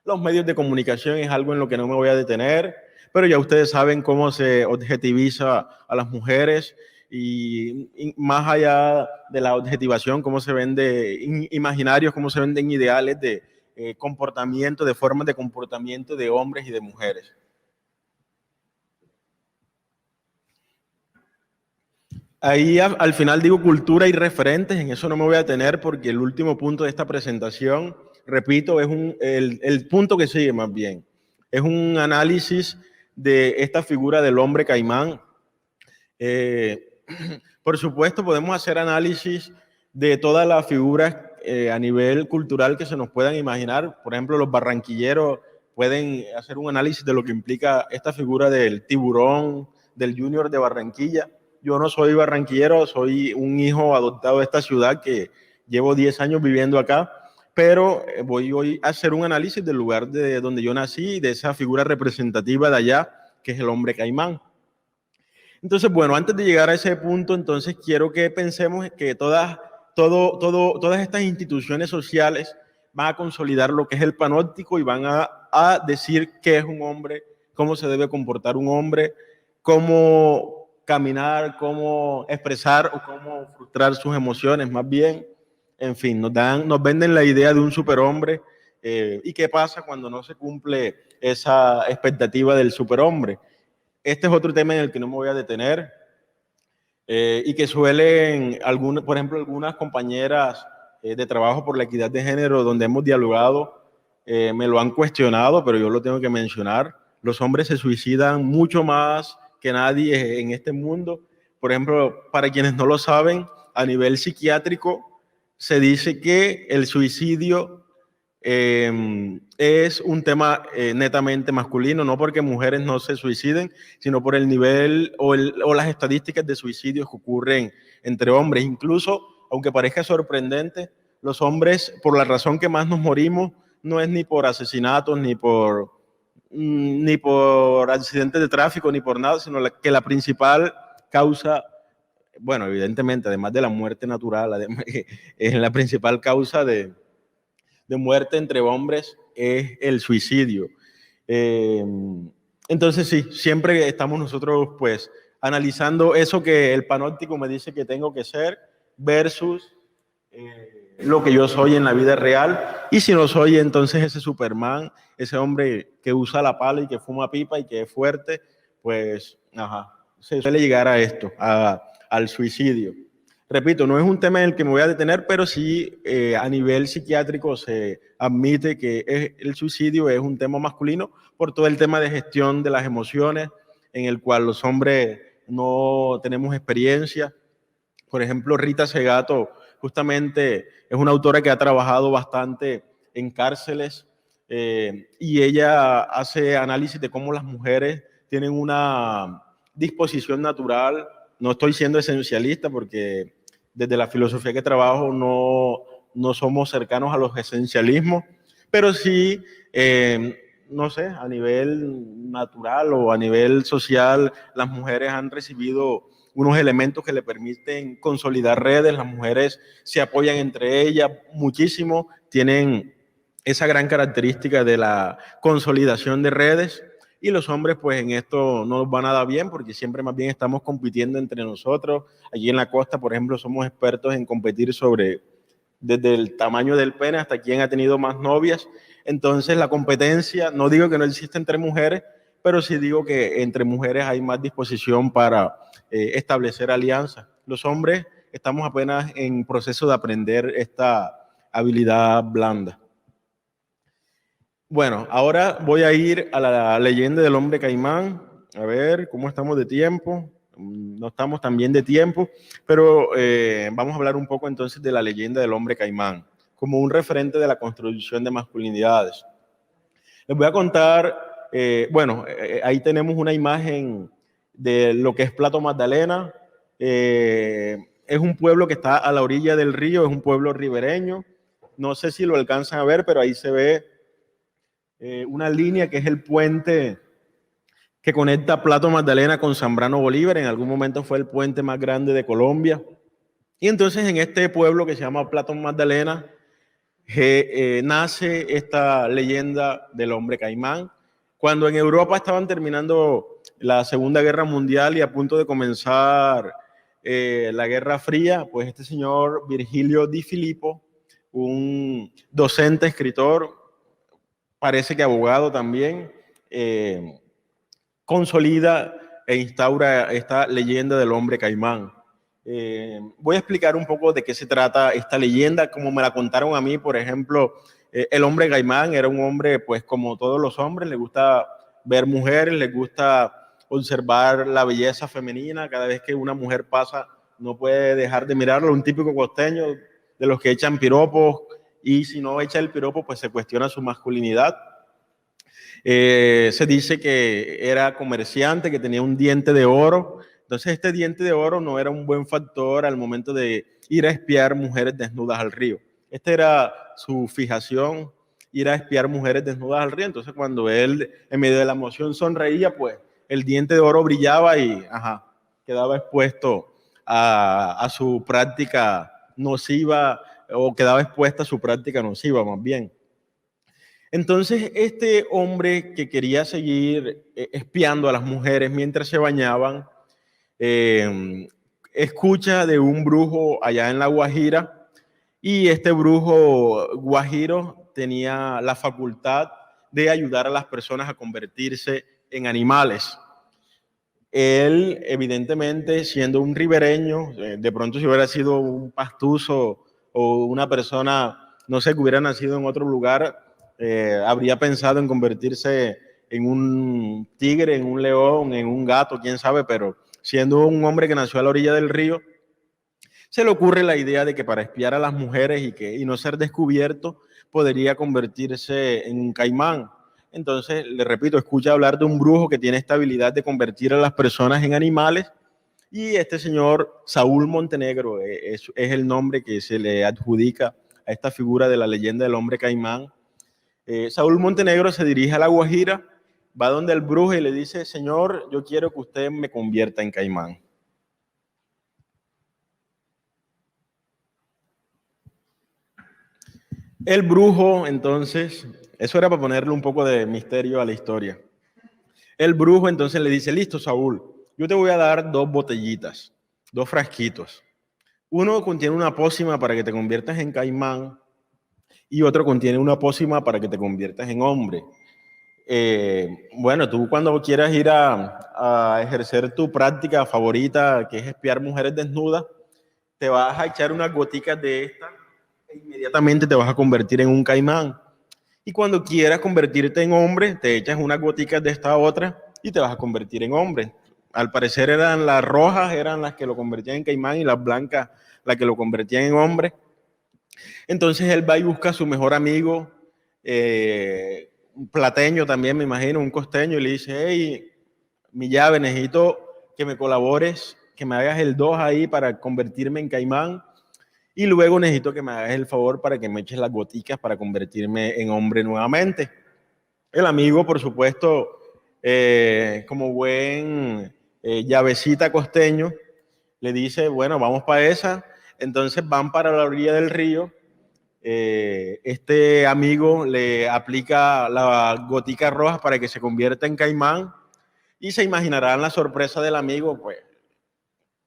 Speaker 2: Los medios de comunicación es algo en lo que no me voy a detener, pero ya ustedes saben cómo se objetiviza a las mujeres, y más allá de la objetivación, cómo se vende imaginarios, cómo se venden ideales de comportamiento, de formas de comportamiento de hombres y de mujeres. Ahí al final digo cultura y referentes, en eso no me voy a detener porque el último punto de esta presentación, repito, es el punto que sigue más bien. Es un análisis de esta figura del hombre caimán. Por supuesto, podemos hacer análisis de todas las figuras a nivel cultural que se nos puedan imaginar. Por ejemplo, los barranquilleros pueden hacer un análisis de lo que implica esta figura del tiburón, del Junior de Barranquilla. Yo no soy barranquillero, soy un hijo adoptado de esta ciudad que llevo 10 años viviendo acá, pero voy hoy a hacer un análisis del lugar de donde yo nací, de esa figura representativa de allá, que es el hombre caimán. Entonces, bueno, antes de llegar a ese punto, entonces quiero que pensemos que todas estas instituciones sociales van a consolidar lo que es el panóptico y van a decir qué es un hombre, cómo se debe comportar un hombre, cómo caminar, cómo expresar o cómo frustrar sus emociones, más bien. En fin, nos venden la idea de un superhombre, y qué pasa cuando no se cumple esa expectativa del superhombre. Este es otro tema en el que no me voy a detener, y que suelen, por ejemplo, algunas compañeras de trabajo por la equidad de género donde hemos dialogado, me lo han cuestionado, pero yo lo tengo que mencionar. Los hombres se suicidan mucho más que nadie en este mundo, Por ejemplo, para quienes no lo saben, a nivel psiquiátrico se dice que el suicidio es un tema netamente masculino, no porque mujeres no se suiciden, sino por el nivel o las estadísticas de suicidios que ocurren entre hombres. Incluso, aunque parezca sorprendente, los hombres, por la razón que más nos morimos, no es ni por asesinatos, ni por accidentes de tráfico, ni por nada, sino que la principal causa, bueno, evidentemente, además de la muerte natural, además, es la principal causa de muerte entre hombres es el suicidio. Entonces sí, siempre estamos nosotros pues analizando eso que el panóptico me dice que tengo que ser versus lo que yo soy en la vida real, y si no soy entonces ese Superman, ese hombre que usa la pala y que fuma pipa y que es fuerte, pues se suele llegar a esto, al suicidio. Repito, no es un tema en el que me voy a detener, pero sí a nivel psiquiátrico se admite que el suicidio es un tema masculino por todo el tema de gestión de las emociones, en el cual los hombres no tenemos experiencia. Por ejemplo, Rita Segato justamente es una autora que ha trabajado bastante en cárceles y ella hace análisis de cómo las mujeres tienen una disposición natural. No estoy siendo esencialista porque desde la filosofía que trabajo no somos cercanos a los esencialismos, pero sí, no sé, a nivel natural o a nivel social, las mujeres han recibido unos elementos que le permiten consolidar redes, las mujeres se apoyan entre ellas muchísimo, tienen esa gran característica de la consolidación de redes, y los hombres pues en esto no nos va nada bien porque siempre más bien estamos compitiendo entre nosotros. Allí en la costa, por ejemplo, somos expertos en competir desde el tamaño del pene hasta quién ha tenido más novias. Entonces la competencia, no digo que no existe entre mujeres, pero sí digo que entre mujeres hay más disposición para establecer alianzas. Los hombres estamos apenas en proceso de aprender esta habilidad blanda. Bueno, ahora voy a ir a la leyenda del hombre caimán. A ver cómo estamos de tiempo. No estamos tan bien de tiempo, pero vamos a hablar un poco entonces de la leyenda del hombre caimán, como un referente de la construcción de masculinidades. Les voy a contar, ahí tenemos una imagen de lo que es Plato Magdalena. Es un pueblo que está a la orilla del río, es un pueblo ribereño. No sé si lo alcanzan a ver, pero ahí se ve una línea que es el puente que conecta Plato Magdalena con Zambrano Bolívar. En algún momento fue el puente más grande de Colombia. Y entonces en este pueblo que se llama Plato Magdalena nace esta leyenda del hombre caimán. Cuando en Europa estaban terminando la Segunda Guerra Mundial y a punto de comenzar la Guerra Fría, pues este señor Virgilio Di Filippo, un docente, escritor, parece que abogado también, consolida e instaura esta leyenda del hombre caimán. Voy a explicar un poco de qué se trata esta leyenda, como me la contaron a mí. Por ejemplo, el hombre caimán era un hombre, pues como todos los hombres, le gusta ver mujeres, le gusta observar la belleza femenina. Cada vez que una mujer pasa, no puede dejar de mirarlo. Un típico costeño de los que echan piropos, y si no echa el piropo, pues se cuestiona su masculinidad. Se dice que era comerciante, que tenía un diente de oro. Entonces este diente de oro no era un buen factor al momento de ir a espiar mujeres desnudas al río. Esta era su fijación, ir a espiar mujeres desnudas al río. Entonces cuando él en medio de la emoción sonreía, pues el diente de oro brillaba y quedaba expuesto a su práctica nociva, o quedaba expuesta a su práctica nociva más bien. Entonces, este hombre que quería seguir espiando a las mujeres mientras se bañaban, escucha de un brujo allá en La Guajira, y este brujo guajiro tenía la facultad de ayudar a las personas a convertirse en animales. Él, evidentemente, siendo un ribereño, de pronto si hubiera sido un pastuso o una persona, no sé, que hubiera nacido en otro lugar, habría pensado en convertirse en un tigre, en un león, en un gato, quién sabe, pero siendo un hombre que nació a la orilla del río, se le ocurre la idea de que para espiar a las mujeres y no ser descubierto, podría convertirse en un caimán. Entonces, le repito, escucha hablar de un brujo que tiene esta habilidad de convertir a las personas en animales, y este señor Saúl Montenegro es el nombre que se le adjudica a esta figura de la leyenda del hombre caimán. Saúl Montenegro se dirige a La Guajira, va donde el brujo y le dice: señor, yo quiero que usted me convierta en caimán. El brujo, entonces, eso era para ponerle un poco de misterio a la historia. El brujo entonces le dice: listo, Saúl, yo te voy a dar 2 botellitas, 2 frasquitos. Uno contiene una pócima para que te conviertas en caimán y otro contiene una pócima para que te conviertas en hombre. Bueno, tú cuando quieras ir a ejercer tu práctica favorita, que es espiar mujeres desnudas, te vas a echar unas goticas de esta e inmediatamente te vas a convertir en un caimán. Y cuando quieras convertirte en hombre, te echas unas goticas de esta otra y te vas a convertir en hombre. Al parecer eran las rojas, eran las que lo convertían en caimán, y las blancas las que lo convertían en hombre. Entonces él va y busca a su mejor amigo, un plateño también, me imagino, un costeño, y le dice: hey, mi llave, necesito que me colabores, que me hagas el 2 ahí para convertirme en caimán, y luego necesito que me hagas el favor para que me eches las goticas para convertirme en hombre nuevamente. El amigo, por supuesto, como buen llavecita costeño, le dice: bueno, vamos para esa. Entonces van para la orilla del río. Este amigo le aplica las goticas rojas para que se convierta en caimán, y se imaginarán la sorpresa del amigo. Pues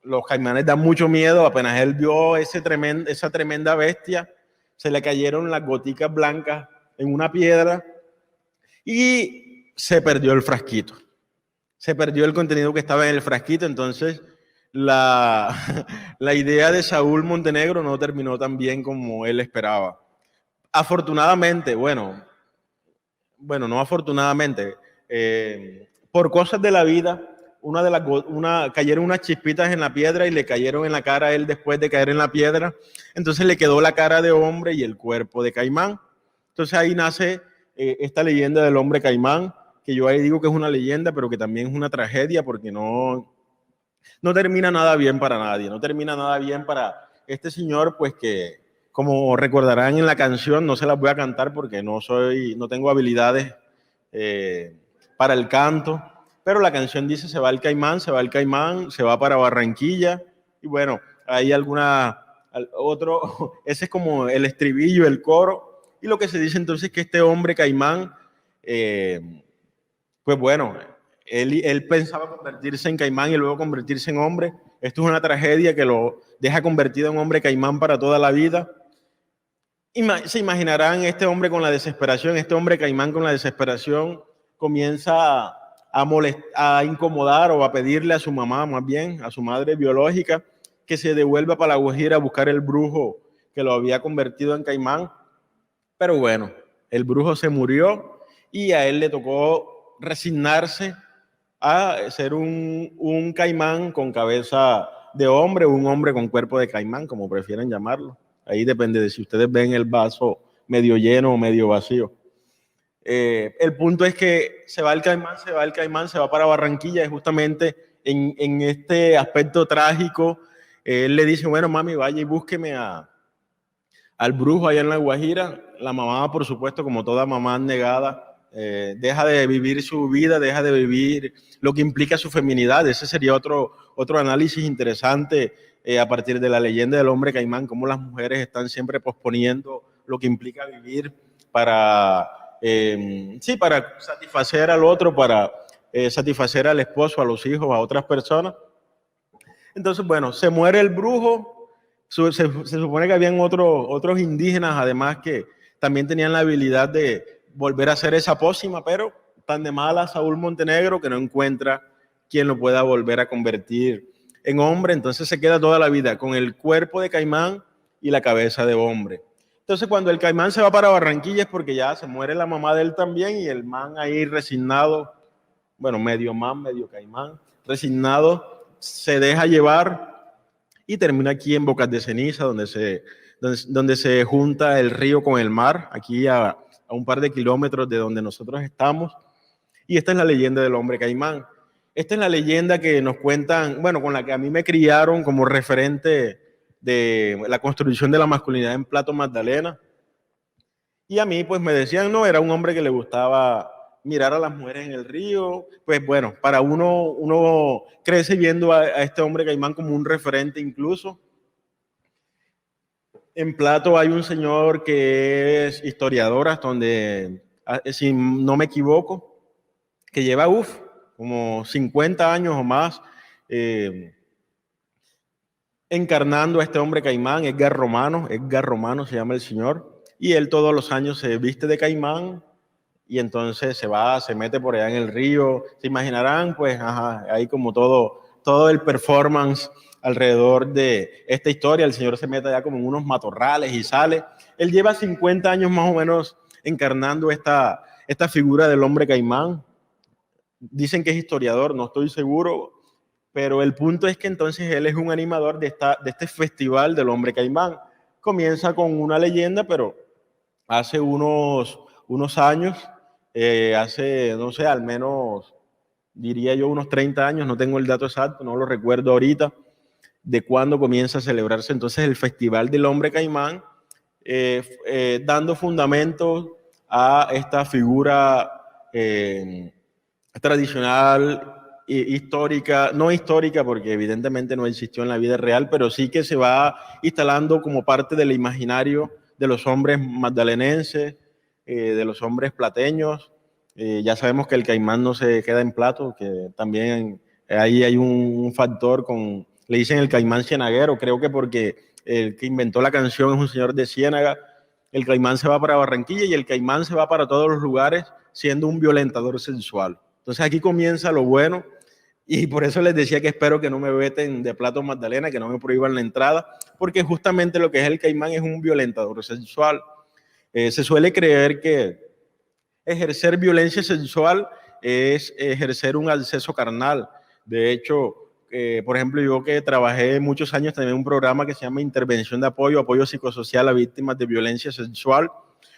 Speaker 2: los caimanes dan mucho miedo. Apenas él vio esa tremenda bestia, se le cayeron las goticas blancas en una piedra y se perdió el frasquito. Se perdió el contenido que estaba en el frasquito. Entonces la idea de Saúl Montenegro no terminó tan bien como él esperaba. Afortunadamente, bueno, no afortunadamente, por cosas de la vida, cayeron unas chispitas en la piedra y le cayeron en la cara a él después de caer en la piedra. Entonces le quedó la cara de hombre y el cuerpo de caimán. Entonces ahí nace esta leyenda del hombre caimán, que yo ahí digo que es una leyenda, pero que también es una tragedia, porque no termina nada bien para nadie. No termina nada bien para este señor, pues que, como recordarán en la canción, no se las voy a cantar porque no tengo habilidades para el canto, pero la canción dice: se va el caimán, se va el caimán, se va para Barranquilla. Y bueno, hay ese es como el estribillo, el coro. Y lo que se dice entonces es que este hombre caimán, pues bueno, él pensaba convertirse en caimán y luego convertirse en hombre. Esto es una tragedia que lo deja convertido en hombre caimán para toda la vida. Se imaginarán este hombre con la desesperación, este hombre caimán con la desesperación, comienza a incomodar o a pedirle a su mamá, más bien, a su madre biológica, que se devuelva para La Guajira a buscar el brujo que lo había convertido en caimán. Pero bueno, el brujo se murió y a él le tocó resignarse a ser un caimán con cabeza de hombre, o un hombre con cuerpo de caimán, como prefieren llamarlo. Ahí depende de si ustedes ven el vaso medio lleno o medio vacío. El punto es que se va el caimán, se va para Barranquilla, y justamente en este aspecto trágico, él le dice: bueno, mami, vaya y búsqueme al brujo allá en La Guajira. La mamá, por supuesto, como toda mamá negada, deja de vivir su vida, deja de vivir lo que implica su feminidad. Ese sería otro análisis interesante a partir de la leyenda del hombre caimán, cómo las mujeres están siempre posponiendo lo que implica vivir para satisfacer al otro, para satisfacer al esposo, a los hijos, a otras personas. Entonces, bueno, se muere el brujo. Se supone que habían otros indígenas, además, que también tenían la habilidad de volver a hacer esa pócima, pero tan de mala Saúl Montenegro que no encuentra quien lo pueda volver a convertir en hombre. Entonces se queda toda la vida con el cuerpo de caimán y la cabeza de hombre. Entonces cuando el caimán se va para Barranquilla es porque ya se muere la mamá de él también, y el man ahí resignado, bueno, medio man, medio caimán, resignado, se deja llevar y termina aquí en Bocas de Ceniza, donde se junta el río con el mar, aquí a un par de kilómetros de donde nosotros estamos. Y esta es la leyenda del hombre caimán. Esta es la leyenda que nos cuentan, bueno, con la que a mí me criaron como referente de la construcción de la masculinidad en Plato Magdalena. Y a mí, pues me decían, no, era un hombre que le gustaba mirar a las mujeres en el río. Pues bueno, para uno crece viendo a este hombre caimán como un referente incluso. En Plato hay un señor que es historiador, hasta donde, si no me equivoco, que lleva, como 50 años o más encarnando a este hombre caimán, Edgar Romano se llama el señor, y él todos los años se viste de caimán y entonces se mete por allá en el río. Se imaginarán, pues, ahí como todo el performance alrededor de esta historia. El señor se mete allá como en unos matorrales y sale. Él lleva 50 años más o menos encarnando esta figura del hombre caimán. Dicen que es historiador, no estoy seguro, pero el punto es que entonces él es un animador de este festival del hombre caimán. Comienza con una leyenda, pero hace unos años, hace, no sé, al menos diría yo unos 30 años, no tengo el dato exacto, no lo recuerdo ahorita, de cuándo comienza a celebrarse entonces el Festival del Hombre Caimán, dando fundamento a esta figura tradicional, histórica, no histórica porque evidentemente no existió en la vida real, pero sí que se va instalando como parte del imaginario de los hombres magdalenenses, de los hombres plateños. Ya sabemos que el caimán no se queda en Plato, que también ahí hay un factor le dicen el caimán cienaguero, creo que porque el que inventó la canción es un señor de Ciénaga. El caimán se va para Barranquilla y el caimán se va para todos los lugares siendo un violentador sensual. Entonces aquí comienza lo bueno y por eso les decía que espero que no me veten de Plato Magdalena, que no me prohíban la entrada, porque justamente lo que es el caimán es un violentador sensual. Se suele creer que ejercer violencia sensual es ejercer un acceso carnal. De hecho, por ejemplo, yo que trabajé muchos años también en un programa que se llama Intervención de Apoyo Psicosocial a Víctimas de Violencia Sexual.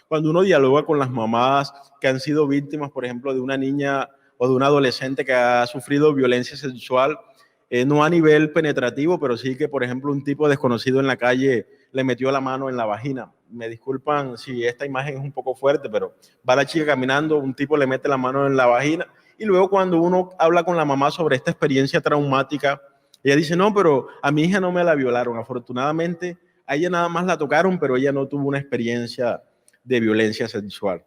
Speaker 2: Cuando uno dialoga con las mamás que han sido víctimas, por ejemplo, de una niña o de un adolescente que ha sufrido violencia sexual, no a nivel penetrativo, pero sí que, por ejemplo, un tipo desconocido en la calle le metió la mano en la vagina. Me disculpan si esta imagen es un poco fuerte, pero va la chica caminando, un tipo le mete la mano en la vagina y luego cuando uno habla con la mamá sobre esta experiencia traumática, ella dice, no, pero a mi hija no me la violaron. Afortunadamente, a ella nada más la tocaron, pero ella no tuvo una experiencia de violencia sexual.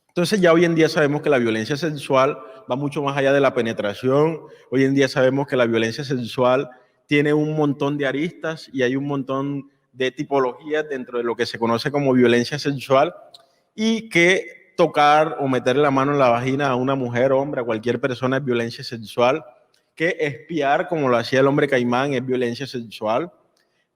Speaker 2: Entonces ya hoy en día sabemos que la violencia sexual va mucho más allá de la penetración. Hoy en día sabemos que la violencia sexual tiene un montón de aristas y hay un montón de tipologías dentro de lo que se conoce como violencia sexual y que tocar o meterle la mano en la vagina a una mujer, hombre, a cualquier persona es violencia sexual, que espiar como lo hacía el hombre caimán es violencia sexual,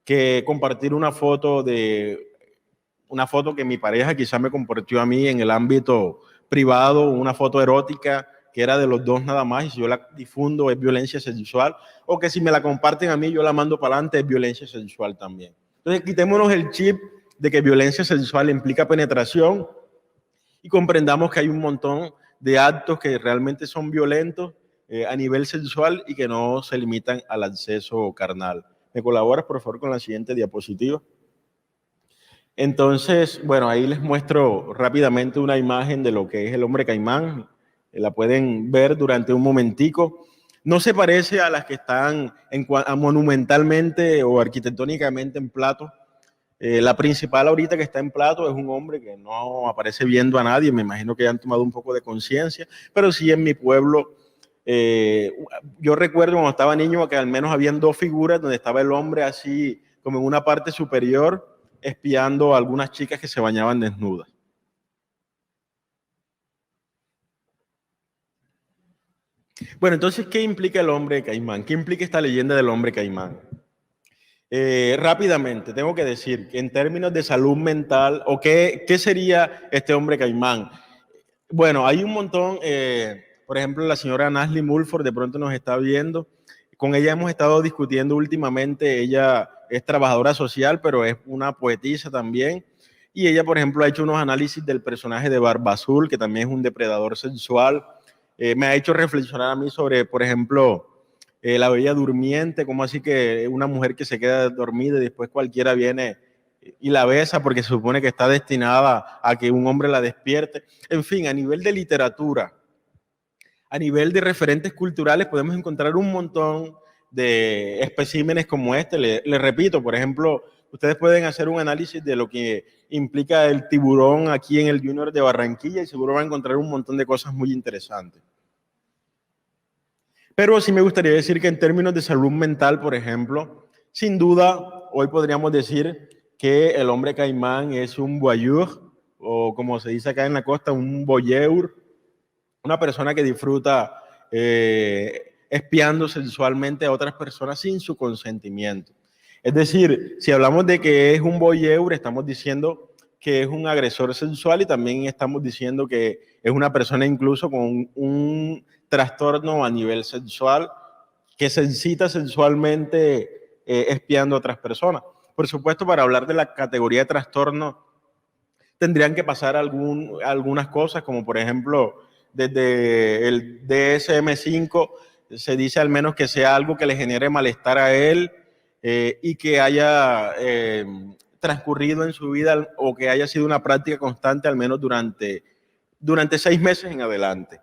Speaker 2: que compartir una foto que mi pareja quizás me compartió a mí en el ámbito privado, una foto erótica que era de los dos nada más y si yo la difundo es violencia sexual, o que si me la comparten a mí yo la mando para adelante es violencia sexual también. Entonces quitémonos el chip de que violencia sexual implica penetración y comprendamos que hay un montón de actos que realmente son violentos a nivel sexual y que no se limitan al acceso carnal. ¿Me colaboras, por favor, con la siguiente diapositiva? Entonces, bueno, ahí les muestro rápidamente una imagen de lo que es el hombre caimán. La pueden ver durante un momentico. No se parece a las que están monumentalmente o arquitectónicamente en Plato. La principal ahorita que está en Plato es un hombre que no aparece viendo a nadie. Me imagino que ya han tomado un poco de conciencia, pero sí en mi pueblo. Yo recuerdo cuando estaba niño que al menos habían dos figuras donde estaba el hombre así como en una parte superior espiando a algunas chicas que se bañaban desnudas. Bueno, entonces, ¿qué implica el hombre caimán? ¿Qué implica esta leyenda del hombre caimán? Rápidamente, tengo que decir que en términos de salud mental, ¿o qué sería este hombre caimán? Bueno, hay un montón, por ejemplo, la señora Nasli Mulford de pronto nos está viendo. Con ella hemos estado discutiendo últimamente. Ella es trabajadora social, pero es una poetisa también. Y ella, por ejemplo, ha hecho unos análisis del personaje de Barba Azul, que también es un depredador sexual. Me ha hecho reflexionar a mí sobre, por ejemplo, la Bella Durmiente, como así que una mujer que se queda dormida y después cualquiera viene y la besa porque se supone que está destinada a que un hombre la despierte. En fin, a nivel de literatura, a nivel de referentes culturales, podemos encontrar un montón de especímenes como este. Le repito, por ejemplo, ustedes pueden hacer un análisis de lo que implica el tiburón aquí en el Junior de Barranquilla y seguro van a encontrar un montón de cosas muy interesantes. Pero sí me gustaría decir que en términos de salud mental, por ejemplo, sin duda, hoy podríamos decir que el hombre caimán es un voyeur, o como se dice acá en la costa, un voyeur, una persona que disfruta espiando sensualmente a otras personas sin su consentimiento. Es decir, si hablamos de que es un voyeur, estamos diciendo que es un agresor sexual y también estamos diciendo que es una persona incluso con un trastorno a nivel sexual que se incita sensualmente espiando a otras personas. Por supuesto, para hablar de la categoría de trastorno, tendrían que pasar algunas cosas, como por ejemplo, desde el DSM-5 se dice al menos que sea algo que le genere malestar a él y que haya transcurrido en su vida o que haya sido una práctica constante al menos durante 6 meses en adelante.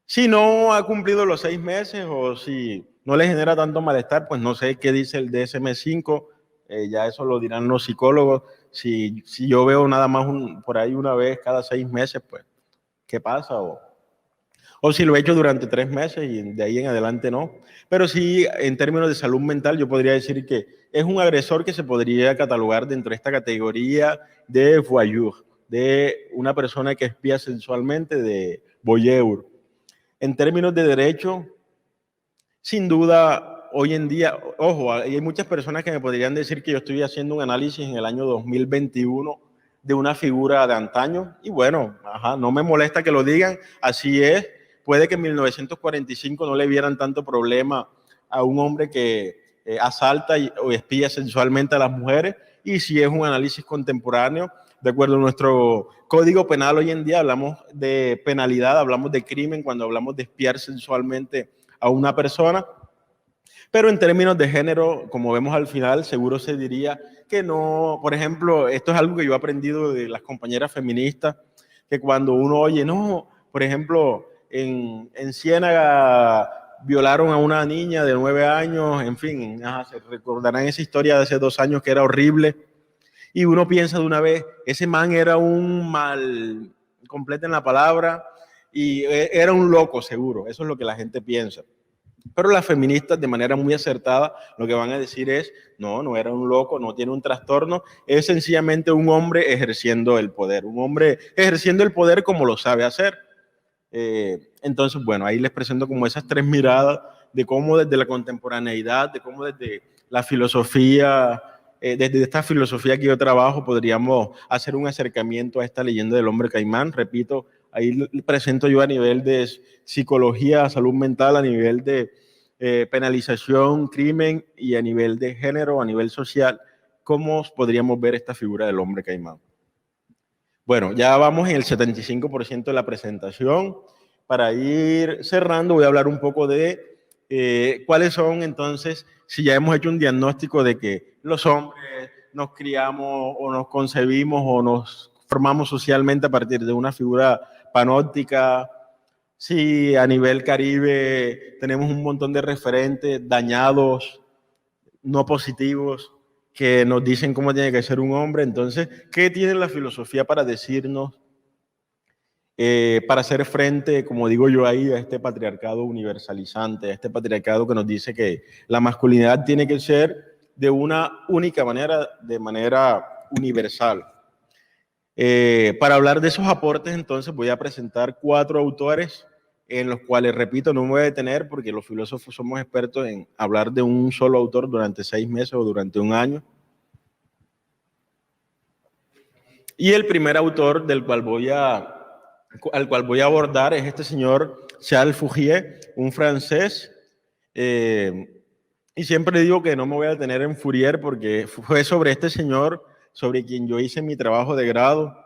Speaker 2: Si no ha cumplido los 6 meses o si no le genera tanto malestar, pues no sé qué dice el DSM-5, ya eso lo dirán los psicólogos. Si yo veo nada más por ahí una vez cada 6 meses, pues, ¿qué pasa? O si lo he hecho durante 3 meses y de ahí en adelante no. Pero sí, en términos de salud mental, yo podría decir que es un agresor que se podría catalogar dentro de esta categoría de voyeur, de una persona que espía sensualmente, de voyeur. En términos de derecho, sin duda, hoy en día, ojo, hay muchas personas que me podrían decir que yo estoy haciendo un análisis en el año 2021 de una figura de antaño, y bueno, no me molesta que lo digan, así es. Puede que en 1945 no le vieran tanto problema a un hombre que asalta o espía sensualmente a las mujeres, y si es un análisis contemporáneo, de acuerdo a nuestro Código Penal hoy en día, hablamos de penalidad, hablamos de crimen cuando hablamos de espiar sensualmente a una persona, pero en términos de género, como vemos al final, seguro se diría que no. Por ejemplo, esto es algo que yo he aprendido de las compañeras feministas, que cuando uno oye, no, por ejemplo, en Ciénaga violaron a una niña de 9 años, en fin, se recordarán esa historia de hace 2 años que era horrible, y uno piensa de una vez, ese man era un mal, completen la palabra, y era un loco seguro, eso es lo que la gente piensa. Pero las feministas de manera muy acertada lo que van a decir es, no era un loco, no tiene un trastorno, es sencillamente un hombre ejerciendo el poder, un hombre ejerciendo el poder como lo sabe hacer. Entonces, bueno, ahí les presento como esas 3 miradas de cómo desde la contemporaneidad, de cómo desde la filosofía, desde esta filosofía que yo trabajo, podríamos hacer un acercamiento a esta leyenda del hombre caimán. Repito, ahí presento yo a nivel de psicología, salud mental, a nivel de penalización, crimen y a nivel de género, a nivel social, cómo podríamos ver esta figura del hombre caimán. Bueno, ya vamos en el 75% de la presentación. Para ir cerrando, voy a hablar un poco de cuáles son entonces, si ya hemos hecho un diagnóstico de que los hombres nos criamos o nos concebimos o nos formamos socialmente a partir de una figura panóptica, si a nivel Caribe tenemos un montón de referentes dañados, no positivos, que nos dicen cómo tiene que ser un hombre. Entonces, ¿qué tiene la filosofía para decirnos, para hacer frente, como digo yo ahí, a este patriarcado universalizante, a este patriarcado que nos dice que la masculinidad tiene que ser de una única manera, de manera universal? Para hablar de esos aportes, entonces, voy a presentar 4 autores en los cuales, repito, no me voy a detener porque los filósofos somos expertos en hablar de un solo autor durante 6 meses o durante un año. Y el primer autor al cual voy a abordar es este señor Charles Fourier, un francés Eh, y siempre digo que no me voy a detener en Fourier porque fue sobre este señor sobre quien yo hice mi trabajo de grado.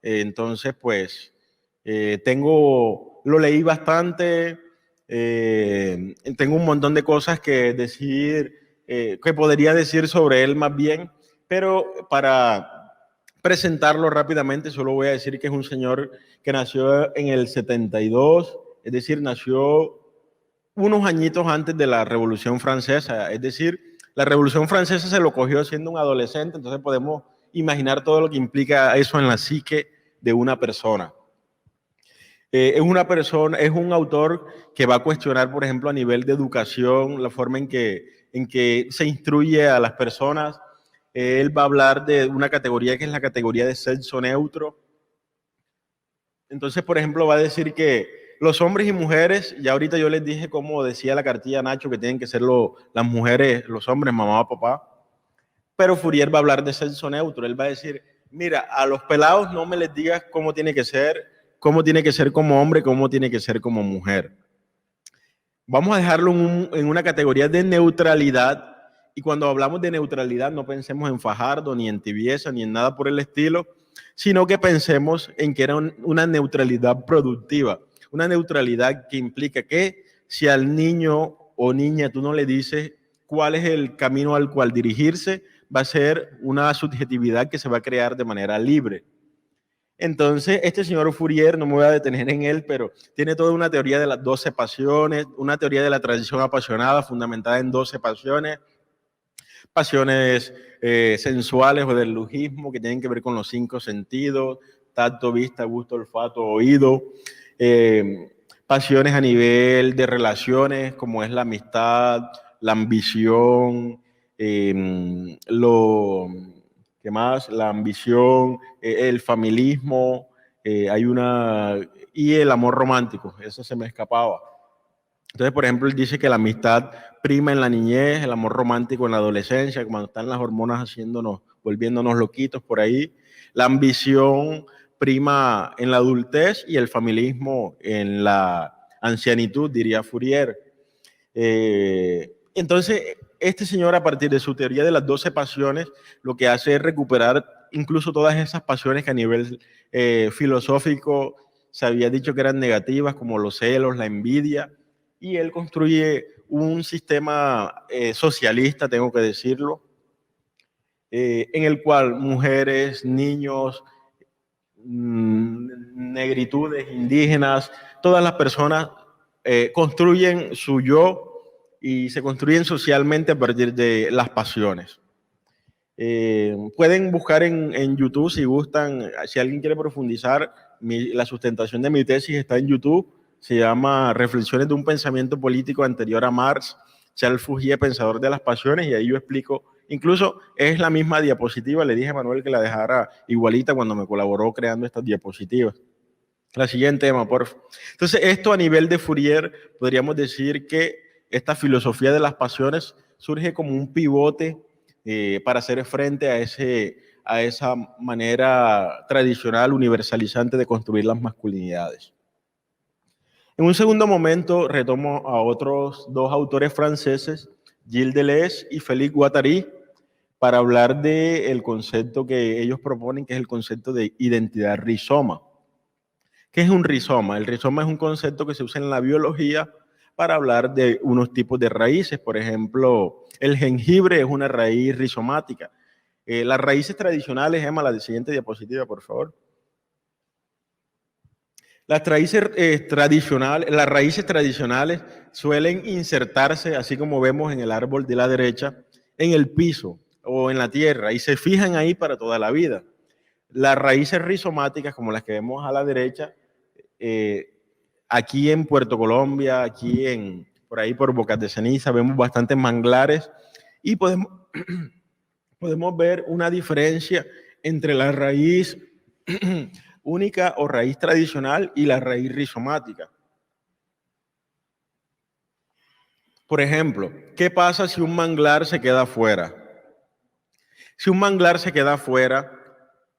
Speaker 2: Entonces, pues, lo leí bastante, tengo un montón de cosas que decir, que podría decir sobre él más bien, pero para presentarlo rápidamente, solo voy a decir que es un señor que nació en el 72, es decir, nació unos añitos antes de la Revolución Francesa, es decir, la Revolución Francesa se lo cogió siendo un adolescente, entonces podemos imaginar todo lo que implica eso en la psique de una persona. Es un autor que va a cuestionar, por ejemplo, a nivel de educación, la forma en que se instruye a las personas. Él va a hablar de una categoría que es la categoría de sexo neutro. Entonces, por ejemplo, va a decir que los hombres y mujeres, ya ahorita yo les dije como decía la cartilla Nacho, que tienen que ser las mujeres, los hombres, mamá o papá, pero Fourier va a hablar de sexo neutro. Él va a decir, mira, a los pelados no me les digas cómo tiene que ser como hombre, cómo tiene que ser como mujer. Vamos a dejarlo en una categoría de neutralidad, y cuando hablamos de neutralidad no pensemos en Fajardo, ni en tibieza, ni en nada por el estilo, sino que pensemos en que era una neutralidad productiva, una neutralidad que implica que si al niño o niña tú no le dices cuál es el camino al cual dirigirse, va a ser una subjetividad que se va a crear de manera libre. Entonces, este señor Fourier, no me voy a detener en él, pero tiene toda una teoría de las 12 pasiones, una teoría de la tradición apasionada fundamentada en 12 pasiones, pasiones sensuales o del lujismo que tienen que ver con los 5 sentidos, tacto, vista, gusto, olfato, oído, pasiones a nivel de relaciones como es la amistad, la ambición, ¿qué más? La ambición, el familismo, y el amor romántico, eso se me escapaba. Entonces, por ejemplo, él dice que la amistad prima en la niñez, el amor romántico en la adolescencia, cuando están las hormonas volviéndonos loquitos por ahí. La ambición prima en la adultez y el familismo en la ancianitud, diría Fourier. Entonces, este señor, a partir de su teoría de las 12 pasiones, lo que hace es recuperar incluso todas esas pasiones que a nivel filosófico se había dicho que eran negativas, como los celos, la envidia, y él construye un sistema socialista, tengo que decirlo, en el cual mujeres, niños, negritudes, indígenas, todas las personas construyen su yo y se construyen socialmente a partir de las pasiones. Pueden buscar en YouTube si gustan, si alguien quiere profundizar, la sustentación de mi tesis está en YouTube, se llama Reflexiones de un pensamiento político anterior a Marx, Charles Fourier, pensador de las pasiones, y ahí yo explico, incluso es la misma diapositiva, le dije a Manuel que la dejara igualita cuando me colaboró creando estas diapositivas. La siguiente, Emma, por favor. Entonces, esto a nivel de Fourier, podríamos decir que esta filosofía de las pasiones surge como un pivote para hacer frente a esa manera tradicional, universalizante de construir las masculinidades. En un segundo momento retomo a otros 2 autores franceses, Gilles Deleuze y Félix Guattari, para hablar del concepto que ellos proponen, que es el concepto de identidad rizoma. ¿Qué es un rizoma? El rizoma es un concepto que se usa en la biología para hablar de unos tipos de raíces. Por ejemplo, el jengibre es una raíz rizomática. Las raíces tradicionales, Emma, la siguiente diapositiva, por favor. Las raíces tradicionales suelen insertarse, así como vemos en el árbol de la derecha, en el piso o en la tierra y se fijan ahí para toda la vida. Las raíces rizomáticas, como las que vemos a la derecha, aquí en Puerto Colombia, por ahí por Bocas de Ceniza, vemos bastantes manglares y podemos ver una diferencia entre la raíz única o raíz tradicional y la raíz rizomática. Por ejemplo, ¿qué pasa si un manglar se queda afuera? Si un manglar se queda afuera,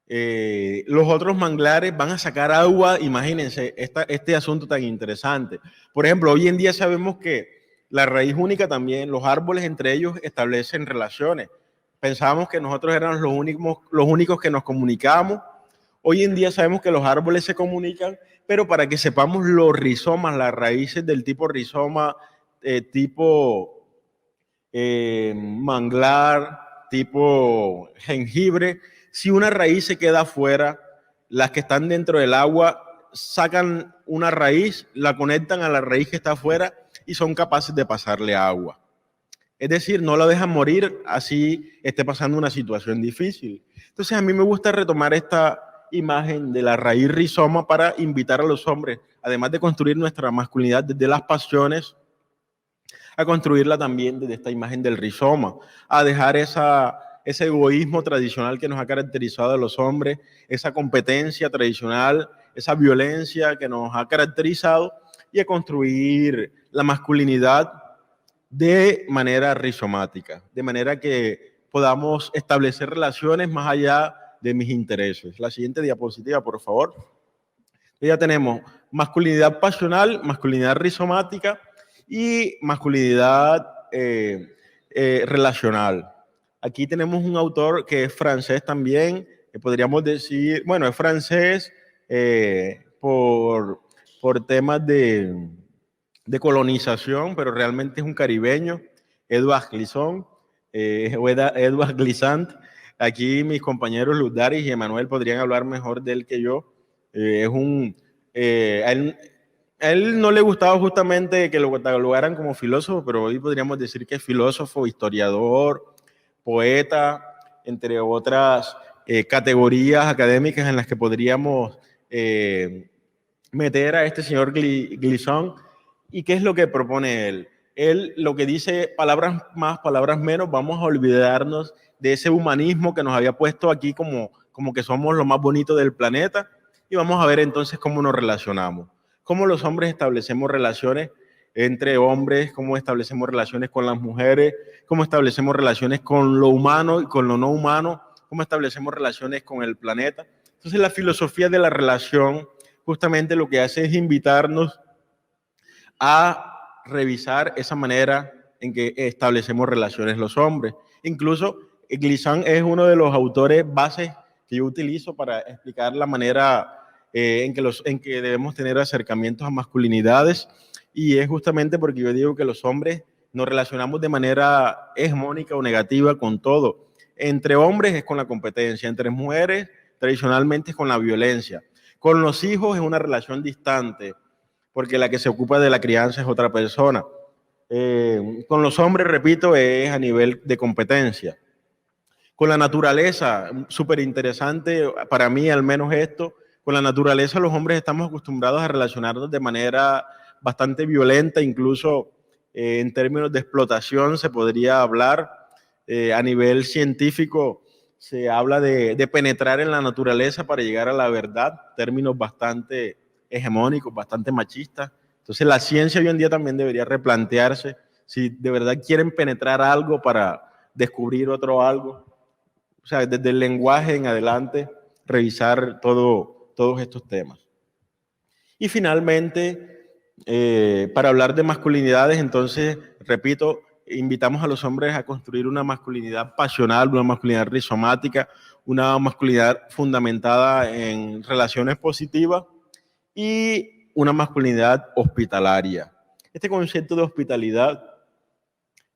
Speaker 2: los otros manglares van a sacar agua. Imagínense este asunto tan interesante. Por ejemplo, hoy en día sabemos que La raíz única también, los árboles entre ellos establecen relaciones. Pensábamos que nosotros éramos los únicos que nos comunicábamos. Hoy en día sabemos que los árboles se comunican, pero para que sepamos los rizomas, las raíces del tipo rizoma, tipo manglar, tipo jengibre, si una raíz se queda afuera, las que están dentro del agua sacan una raíz, la conectan a la raíz que está afuera y son capaces de pasarle agua. Es decir, no la dejan morir así esté pasando una situación difícil. Entonces a mí me gusta retomar esta imagen de la raíz rizoma para invitar a los hombres, además de construir nuestra masculinidad desde las pasiones, a construirla también desde esta imagen del rizoma, a dejar ese egoísmo tradicional que nos ha caracterizado a los hombres, esa competencia tradicional, esa violencia que nos ha caracterizado, y a construir la masculinidad de manera rizomática, de manera que podamos establecer relaciones más allá de mis intereses. La siguiente diapositiva, por favor. Ya tenemos masculinidad pasional, masculinidad rizomática y masculinidad relacional. Aquí tenemos un autor que es francés también, que podríamos decir, bueno, es francés por temas de colonización, pero realmente es un caribeño, Edouard Glissant, Edouard Glissant. Aquí mis compañeros Luz Daris y Emanuel podrían hablar mejor de él que yo. A él no le gustaba justamente que lo catalogaran como filósofo, pero hoy podríamos decir que es filósofo, historiador, poeta, entre otras categorías académicas en las que podríamos meter a este señor Glissant. ¿Y qué es lo que propone él? Él lo que dice, palabras más, palabras menos, vamos a olvidarnos de ese humanismo que nos había puesto aquí como que somos lo más bonito del planeta, y vamos a ver entonces cómo nos relacionamos, cómo los hombres establecemos relaciones entre hombres, cómo establecemos relaciones con las mujeres, cómo establecemos relaciones con lo humano y con lo no humano, cómo establecemos relaciones con el planeta. Entonces la filosofía de la relación justamente lo que hace es invitarnos a revisar esa manera en que establecemos relaciones los hombres. Incluso Glissant es uno de los autores bases que yo utilizo para explicar la manera en que debemos tener acercamientos a masculinidades, y es justamente porque yo digo que los hombres nos relacionamos de manera hegemónica o negativa con todo. Entre hombres es con la competencia, entre mujeres tradicionalmente es con la violencia, con los hijos es una relación distante, porque la que se ocupa de la crianza es otra persona. Con los hombres, repito, es a nivel de competencia. Con la naturaleza, súper interesante para mí al menos esto, con la naturaleza los hombres estamos acostumbrados a relacionarnos de manera bastante violenta, incluso en términos de explotación se podría hablar. A nivel científico se habla de penetrar en la naturaleza para llegar a la verdad, términos bastante hegemónicos, bastante machistas. Entonces la ciencia hoy en día también debería replantearse si de verdad quieren penetrar algo para descubrir otro algo. O sea, desde el lenguaje en adelante, revisar todos estos temas. Y finalmente, para hablar de masculinidades, entonces, repito, invitamos a los hombres a construir una masculinidad pasional, una masculinidad rizomática, una masculinidad fundamentada en relaciones positivas y una masculinidad hospitalaria. Este concepto de hospitalidad,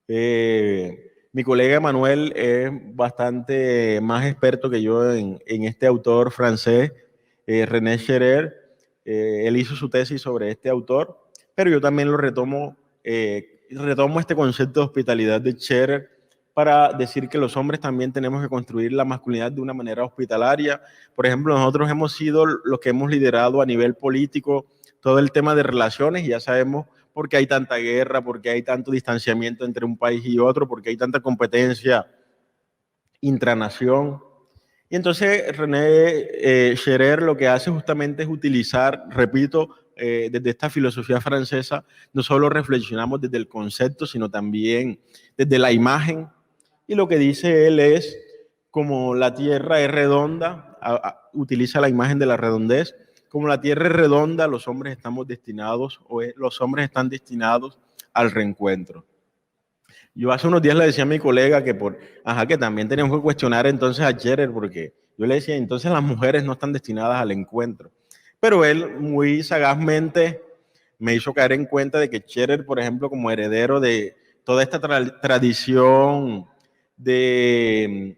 Speaker 2: mi colega Manuel es bastante más experto que yo en este autor francés, René Scherer. Él hizo su tesis sobre este autor, pero yo también lo retomo este concepto de hospitalidad de Scherer para decir que los hombres también tenemos que construir la masculinidad de una manera hospitalaria. Por ejemplo, nosotros hemos sido los que hemos liderado a nivel político todo el tema de relaciones, y ya sabemos por qué hay tanta guerra, por qué hay tanto distanciamiento entre un país y otro, por qué hay tanta competencia intranación. Y entonces René Scherer lo que hace justamente es utilizar, repito, desde esta filosofía francesa, no solo reflexionamos desde el concepto, sino también desde la imagen. Y lo que dice él es, como la tierra es redonda, utiliza la imagen de la redondez, como la tierra es redonda, los hombres estamos destinados, los hombres están destinados al reencuentro. Yo hace unos días le decía a mi colega que también tenemos que cuestionar entonces a Scherer, porque yo le decía, entonces las mujeres no están destinadas al encuentro. Pero él muy sagazmente me hizo caer en cuenta de que Scherer, por ejemplo, como heredero de toda esta tradición de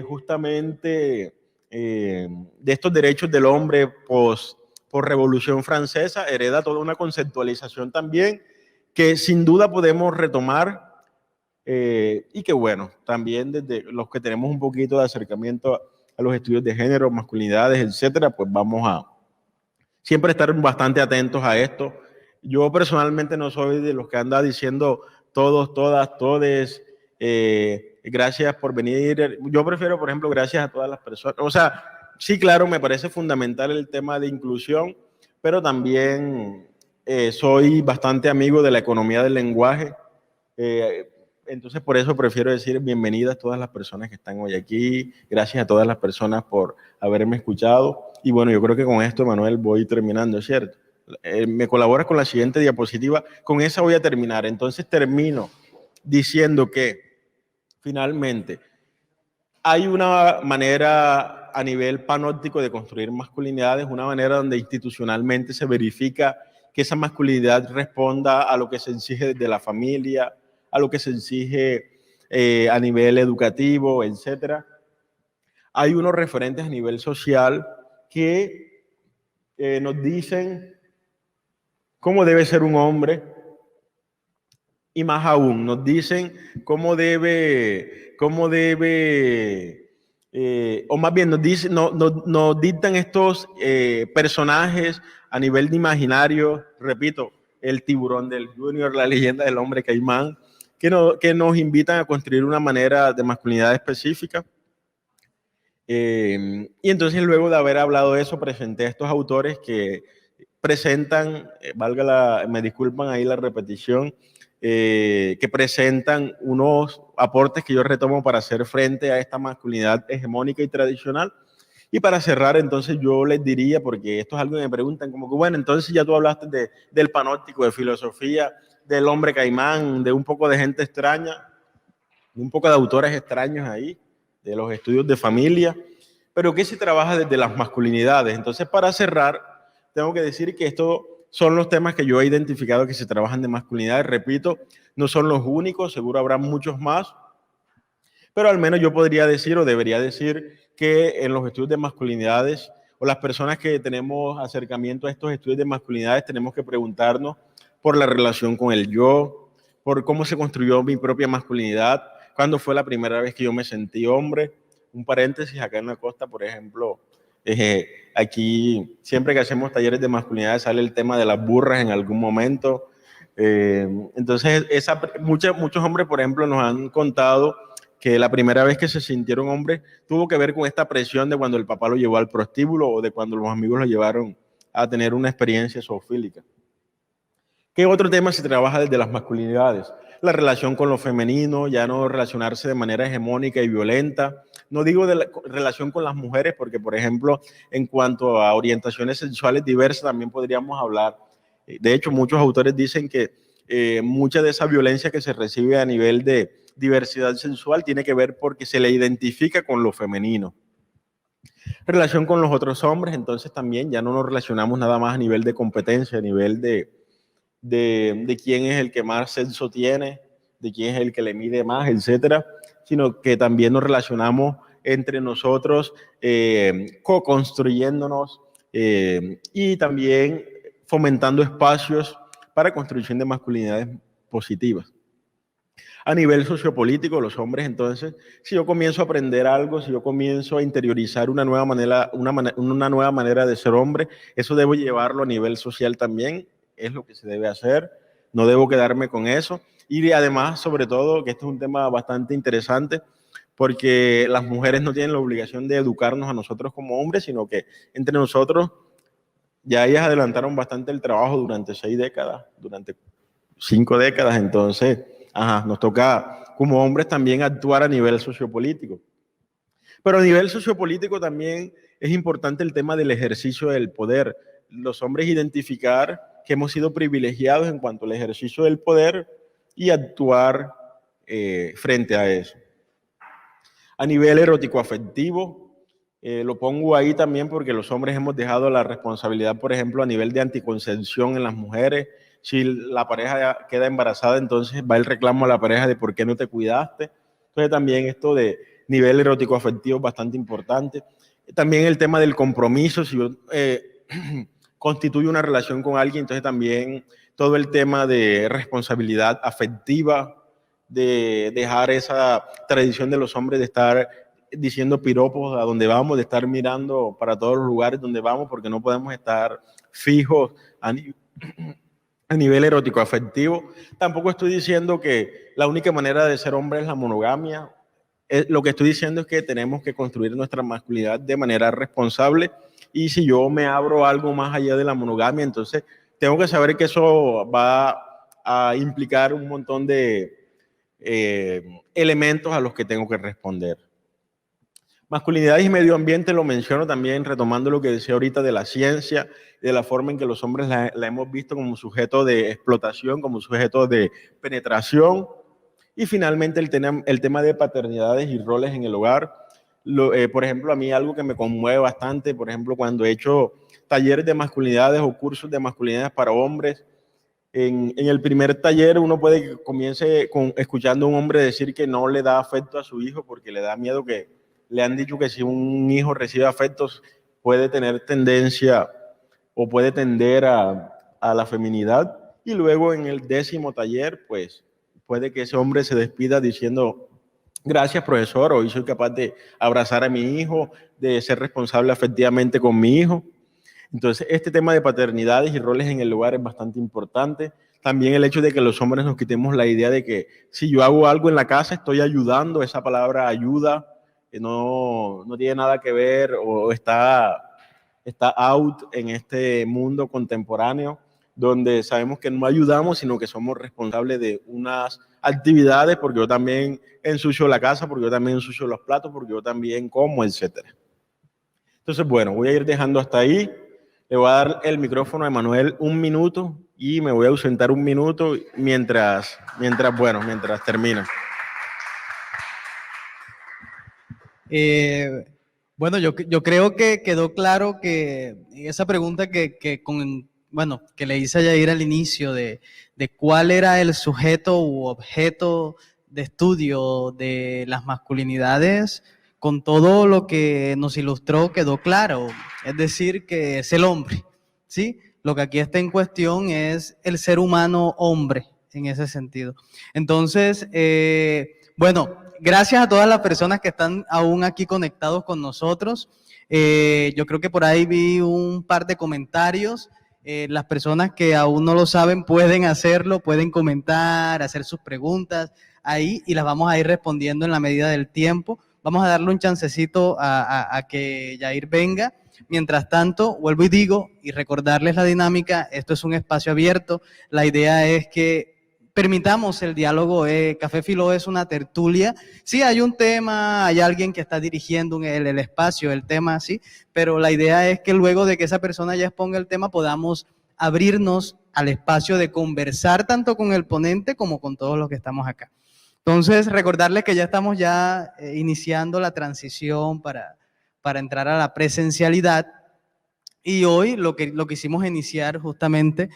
Speaker 2: justamente de estos derechos del hombre por Revolución Francesa, hereda toda una conceptualización también que sin duda podemos retomar y que bueno, también desde los que tenemos un poquito de acercamiento a los estudios de género, masculinidades, etcétera, pues vamos a siempre estar bastante atentos a esto. Yo personalmente no soy de los que anda diciendo todos, todas, todes, gracias por venir. Yo prefiero, por ejemplo, gracias a todas las personas. O sea, sí, claro, me parece fundamental el tema de inclusión, pero también soy bastante amigo de la economía del lenguaje. Entonces, por eso prefiero decir bienvenidas a todas las personas que están hoy aquí. Gracias a todas las personas por haberme escuchado. Y bueno, yo creo que con esto, Manuel, voy terminando, ¿cierto? Me colaboras con la siguiente diapositiva. Con esa voy a terminar. Entonces, termino diciendo que finalmente hay una manera a nivel panóptico de construir masculinidades, una manera donde institucionalmente se verifica que esa masculinidad responda a lo que se exige desde la familia, a lo que se exige a nivel educativo, etcétera. Hay unos referentes a nivel social que nos dicen cómo debe ser un hombre y más aún nos dicen cómo debe o más bien nos dictan estos personajes a nivel de imaginario, repito, el tiburón del Junior, la leyenda del hombre caimán, que nos invitan a construir una manera de masculinidad específica. Y entonces luego de haber hablado eso, presenté a estos autores que presentan, me disculpan ahí la repetición, que presentan unos aportes que yo retomo para hacer frente a esta masculinidad hegemónica y tradicional. Y para cerrar, entonces yo les diría, porque esto es algo que me preguntan, como que bueno, entonces ya tú hablaste del panóptico, de filosofía, del hombre caimán, de un poco de gente extraña, de un poco de autores extraños ahí, de los estudios de familia, pero que se trabaja desde las masculinidades. Entonces, para cerrar, tengo que decir que estos son los temas que yo he identificado que se trabajan de masculinidades. Repito, no son los únicos, seguro habrá muchos más, pero al menos yo podría decir o debería decir que en los estudios de masculinidades o las personas que tenemos acercamiento a estos estudios de masculinidades tenemos que preguntarnos por la relación con el yo, por cómo se construyó mi propia masculinidad, cuándo fue la primera vez que yo me sentí hombre. Un paréntesis, acá en la costa, por ejemplo, aquí siempre que hacemos talleres de masculinidad sale el tema de las burras en algún momento. Entonces, muchos hombres, por ejemplo, nos han contado que la primera vez que se sintieron hombres tuvo que ver con esta presión de cuando el papá lo llevó al prostíbulo o de cuando los amigos lo llevaron a tener una experiencia zoofílica. ¿Qué otro tema se trabaja desde las masculinidades? La relación con lo femenino, ya no relacionarse de manera hegemónica y violenta. No digo de la relación con las mujeres, porque, por ejemplo, en cuanto a orientaciones sexuales diversas, también podríamos hablar. De hecho, muchos autores dicen que mucha de esa violencia que se recibe a nivel de diversidad sexual tiene que ver porque se le identifica con lo femenino. Relación con los otros hombres, entonces también ya no nos relacionamos nada más a nivel de competencia, a nivel de quién es el que más sexo tiene, de quién es el que le mide más, etcétera, sino que también nos relacionamos entre nosotros, co-construyéndonos y también fomentando espacios para construcción de masculinidades positivas. A nivel sociopolítico, los hombres, entonces, si yo comienzo a aprender algo, si yo comienzo a interiorizar una nueva manera de ser hombre, eso debo llevarlo a nivel social también, es lo que se debe hacer, no debo quedarme con eso. Y además, sobre todo, que este es un tema bastante interesante, porque las mujeres no tienen la obligación de educarnos a nosotros como hombres, sino que entre nosotros ya ellas adelantaron bastante el trabajo durante 6 décadas, durante 5 décadas, entonces nos toca como hombres también actuar a nivel sociopolítico. Pero a nivel sociopolítico también es importante el tema del ejercicio del poder. Los hombres identificar que hemos sido privilegiados en cuanto al ejercicio del poder y actuar frente a eso. A nivel erótico afectivo, lo pongo ahí también porque los hombres hemos dejado la responsabilidad, por ejemplo, a nivel de anticoncepción en las mujeres. Si la pareja queda embarazada, entonces va el reclamo a la pareja de por qué no te cuidaste. Entonces también esto de nivel erótico afectivo es bastante importante. También el tema del compromiso, si yo constituyo una relación con alguien, entonces también todo el tema de responsabilidad afectiva, de dejar esa tradición de los hombres de estar diciendo piropos a donde vamos, de estar mirando para todos los lugares donde vamos, porque no podemos estar fijos a nivel erótico afectivo. Tampoco estoy diciendo que la única manera de ser hombre es la monogamia. Lo que estoy diciendo es que tenemos que construir nuestra masculinidad de manera responsable, y si yo me abro algo más allá de la monogamia, entonces tengo que saber que eso va a implicar un montón de elementos a los que tengo que responder. Masculinidad y medio ambiente lo menciono también, retomando lo que decía ahorita de la ciencia, de la forma en que los hombres la hemos visto como sujeto de explotación, como sujeto de penetración. Y finalmente el tema de paternidades y roles en el hogar. Por ejemplo, a mí algo que me conmueve bastante, por ejemplo, cuando he hecho talleres de masculinidades o cursos de masculinidades para hombres, en el primer taller uno puede que comience escuchando a un hombre decir que no le da afecto a su hijo porque le da miedo, que le han dicho que si un hijo recibe afectos puede tener tendencia o puede tender a la feminidad. Y luego en el 10º taller, pues puede que ese hombre se despida diciendo: gracias, profesor, hoy soy capaz de abrazar a mi hijo, de ser responsable afectivamente con mi hijo. Entonces, este tema de paternidades y roles en el hogar es bastante importante. También el hecho de que los hombres nos quitemos la idea de que si yo hago algo en la casa, estoy ayudando. Esa palabra ayuda no tiene nada que ver o está out en este mundo contemporáneo, donde sabemos que no ayudamos, sino que somos responsables de unas actividades, porque yo también ensucio la casa, porque yo también ensucio los platos, porque yo también como, etc. Entonces, bueno, voy a ir dejando hasta ahí. Le voy a dar el micrófono a Emanuel 1 minuto y me voy a ausentar 1 minuto mientras termina.
Speaker 1: Bueno, yo creo que quedó claro que esa pregunta que le hice a Yair al inicio de cuál era el sujeto u objeto de estudio de las masculinidades, con todo lo que nos ilustró quedó claro, es decir, que es el hombre, ¿sí? Lo que aquí está en cuestión es el ser humano hombre, en ese sentido. Entonces, bueno, gracias a todas las personas que están aún aquí conectados con nosotros. Yo creo que por ahí vi un par de comentarios. Las personas que aún no lo saben pueden hacerlo, pueden comentar, hacer sus preguntas ahí y las vamos a ir respondiendo en la medida del tiempo. Vamos a darle un chancecito a que Yair venga. Mientras tanto, vuelvo y digo, y recordarles la dinámica, esto es un espacio abierto. La idea es que permitamos el diálogo. Café Filó es una tertulia. Sí, hay un tema, hay alguien que está dirigiendo el espacio, el tema, sí, pero la idea es que luego de que esa persona ya exponga el tema podamos abrirnos al espacio de conversar tanto con el ponente como con todos los que estamos acá. Entonces, recordarles que ya estamos iniciando la transición para entrar a la presencialidad. Y hoy lo que quisimos iniciar justamente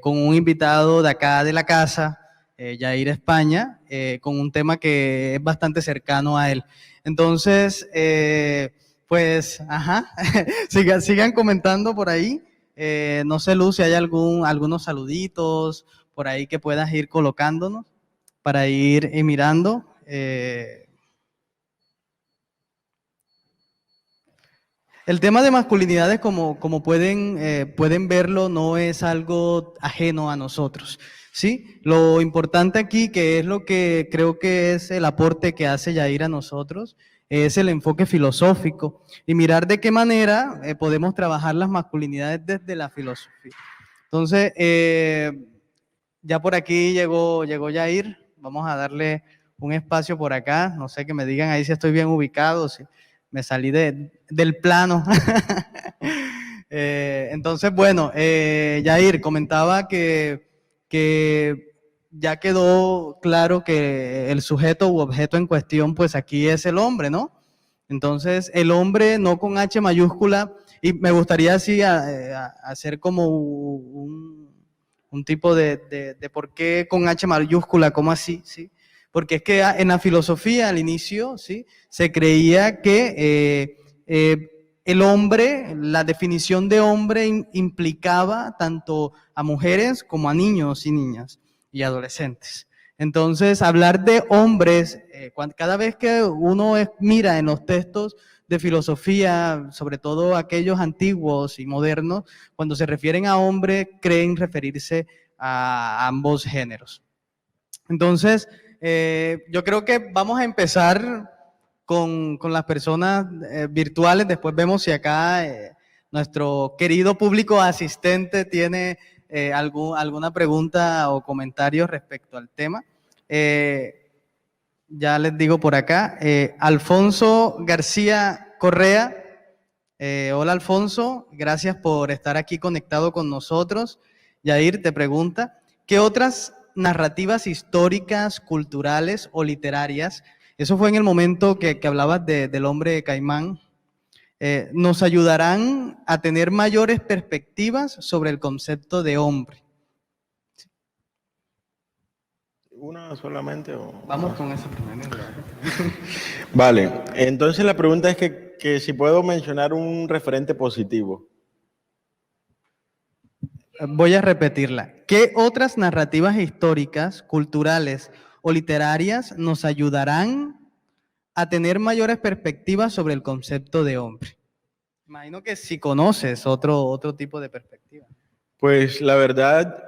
Speaker 1: con un invitado de acá de la casa, Yair España, con un tema que es bastante cercano a él. Entonces, pues, sigan comentando por ahí. No sé, Luz, si hay algunos saluditos por ahí que puedas ir colocándonos para ir mirando. El tema de masculinidades, como pueden verlo, no es algo ajeno a nosotros, ¿sí? Lo importante aquí, que es lo que creo que es el aporte que hace Yair a nosotros, es el enfoque filosófico y mirar de qué manera podemos trabajar las masculinidades desde la filosofía. Entonces, ya por aquí llegó Yair. Vamos a darle un espacio por acá. No sé, que me digan ahí si estoy bien ubicado, si me salí del plano. Entonces, bueno, Yair comentaba que ya quedó claro que el sujeto u objeto en cuestión, pues aquí es el hombre, ¿no? Entonces, el hombre no con H mayúscula, y me gustaría así hacer como un tipo de por qué con H mayúscula, ¿cómo así? ¿Sí? Porque es que en la filosofía al inicio, ¿sí? Se creía que el hombre, la definición de hombre implicaba tanto a mujeres como a niños y niñas y adolescentes. Entonces, hablar de hombres, cada vez que uno mira en los textos de filosofía, sobre todo aquellos antiguos y modernos, cuando se refieren a hombre, creen referirse a ambos géneros. Entonces, yo creo que vamos a empezar con las personas virtuales, después vemos si acá nuestro querido público asistente tiene alguna pregunta o comentario respecto al tema. Ya les digo por acá, Alfonso García Correa. Hola Alfonso, gracias por estar aquí conectado con nosotros. Yair te pregunta, ¿qué otras narrativas históricas, culturales o literarias, eso fue en el momento que hablabas del hombre caimán, nos ayudarán a tener mayores perspectivas sobre el concepto de hombre?
Speaker 2: ¿Una solamente o...?
Speaker 1: Vamos con eso primero.
Speaker 2: Vale, entonces la pregunta es que si puedo mencionar un referente positivo.
Speaker 1: Voy a repetirla. ¿Qué otras narrativas históricas, culturales o literarias nos ayudarán a tener mayores perspectivas sobre el concepto de hombre? Imagino que si conoces otro tipo de perspectiva.
Speaker 2: Pues la verdad,